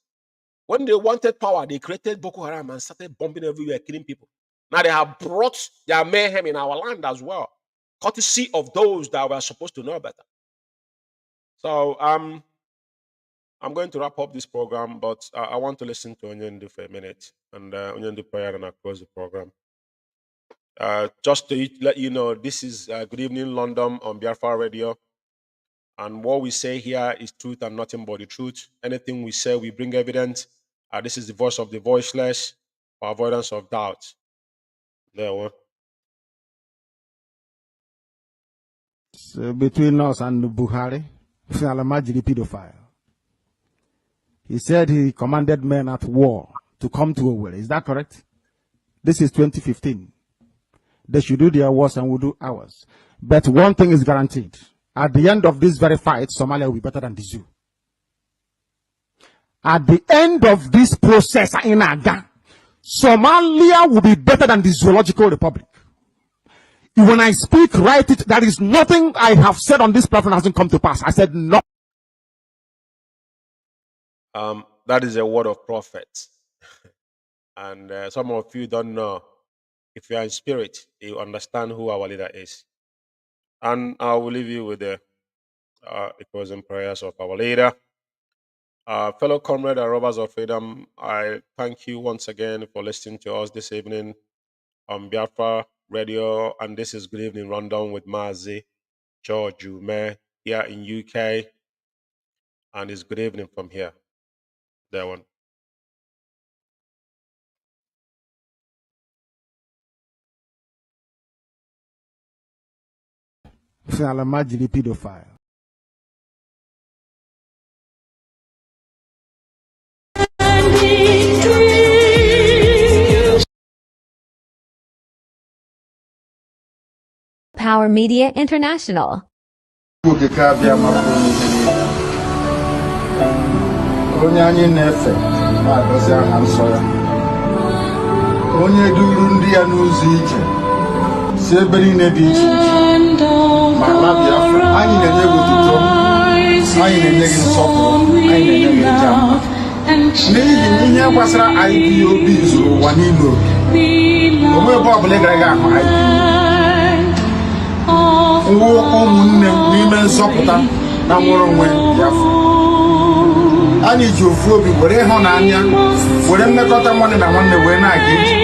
When they wanted power, they created Boko Haram and started bombing everywhere, killing people. Now they have brought their mayhem in our land as well, courtesy of those that were supposed to know better. So I'm going to wrap up this program, but I want to listen to Onyendu for a minute, and Onyendu prayer, and I close the program. Just to let you know, this is Good Evening London on Biafra Radio, and what we say here is truth and nothing but the truth. Anything we say, we bring evidence. This is the voice of the voiceless, for avoidance of doubt. There we So between us and Buhari, Alamaji the pedophile. He said he commanded men at war to come to Owerri. Is that correct? This is 2015. They should do their worst and we'll do ours. But one thing is guaranteed. At the end of this very fight, Somalia will be better than the zoo. At the end of this process in Aga, Somalia will be better than the Zoological Republic. When I speak, write it. There is nothing I have said on this platform hasn't come to pass. I said no. That is a word of prophet. And some of you don't know. If you are in spirit, you understand who our leader is. And I will leave you with the closing prayers of our leader. Fellow comrade and robbers of freedom, I thank you once again for listening to us this evening on Biafra Radio, and this is Good Evening Rundown with Mazi Umeh here in UK, and it's good evening from here. That one. Allegedly pedophile. Power Media International. Onye anyị na-efe na-agọzi aha nsọ ya, onye duru ndị ya n'ụzọ ije si ebe niile dị iche iche ma ala Biafra. Anyị na-enye gị otuto, anyị na-enye gị nsọpụrụ, anyị na-enye gị eja n'ihi ihe gbasara IPOB zuru ụwa niile oke. Onwe ebe ọbụla ị gara gị ahụ IPOB nwụ ụmụnne n'ime nzọpụta na nwere onwe Biafra. Anyị ji ofu obi were ịhụnanya were mmekọta nwanne na nwanne wee na-aga ije.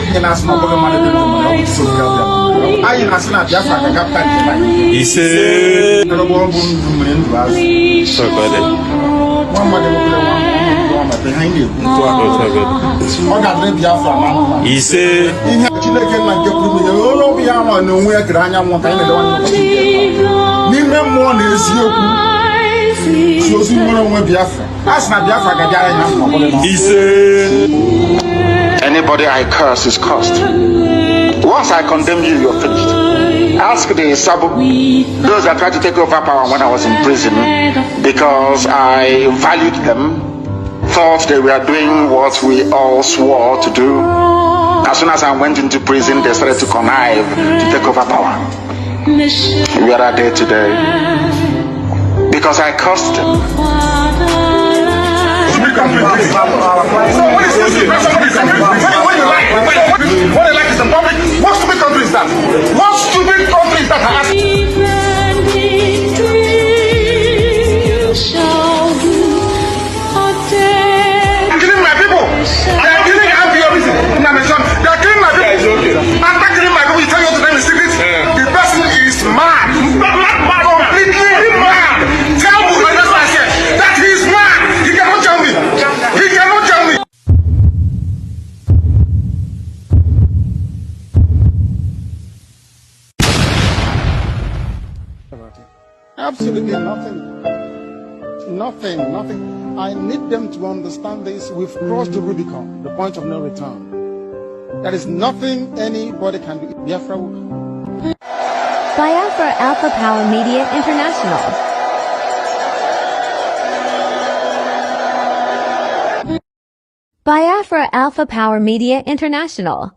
Anyị na-asị na ọbụghị mmadụ dị ndụ mana ọ bụ Chukwu ga-abịa. Anyị na-asị na Biafra ga-agapụta nke anyị. Ise ọgbọ bụ ndụ mmiri ndụ azụ. Nwa mmadụ nwoke nwa mmadụ ha anyị na-ekwu ọ ga-adịrị Biafra na mma. Ise ihe Chineke nna nke pụrụ ime onye obi ya nwa na onwe ya kere anyanwụ ka anyị na-edewa n'ime mmụọ na eziokwu. Anybody I curse is cursed. Once I condemn you, you're finished. Ask the those that tried to take over power when I was in prison, because I valued them, thought they were doing what we all swore to do. As soon as I went into prison, they started to connive to take over power. Where are they today? Because I cursed them. So what is this? What you like is in public. What stupid country is that? What stupid country is that? I'm killing my people. I am killing IPOB. They are killing my people. After killing my people, you tell you to name the secret. The person is mad. Mad, completely mad. Tell me, that's what I said. That he is mad. He cannot tell me. He cannot tell me. Absolutely nothing. Nothing. I need them to understand this. We've crossed the Rubicon, the point of no return. There is nothing anybody can do. Biafra will come. Biafra Alpha Power Media International. Biafra Alpha Power Media International.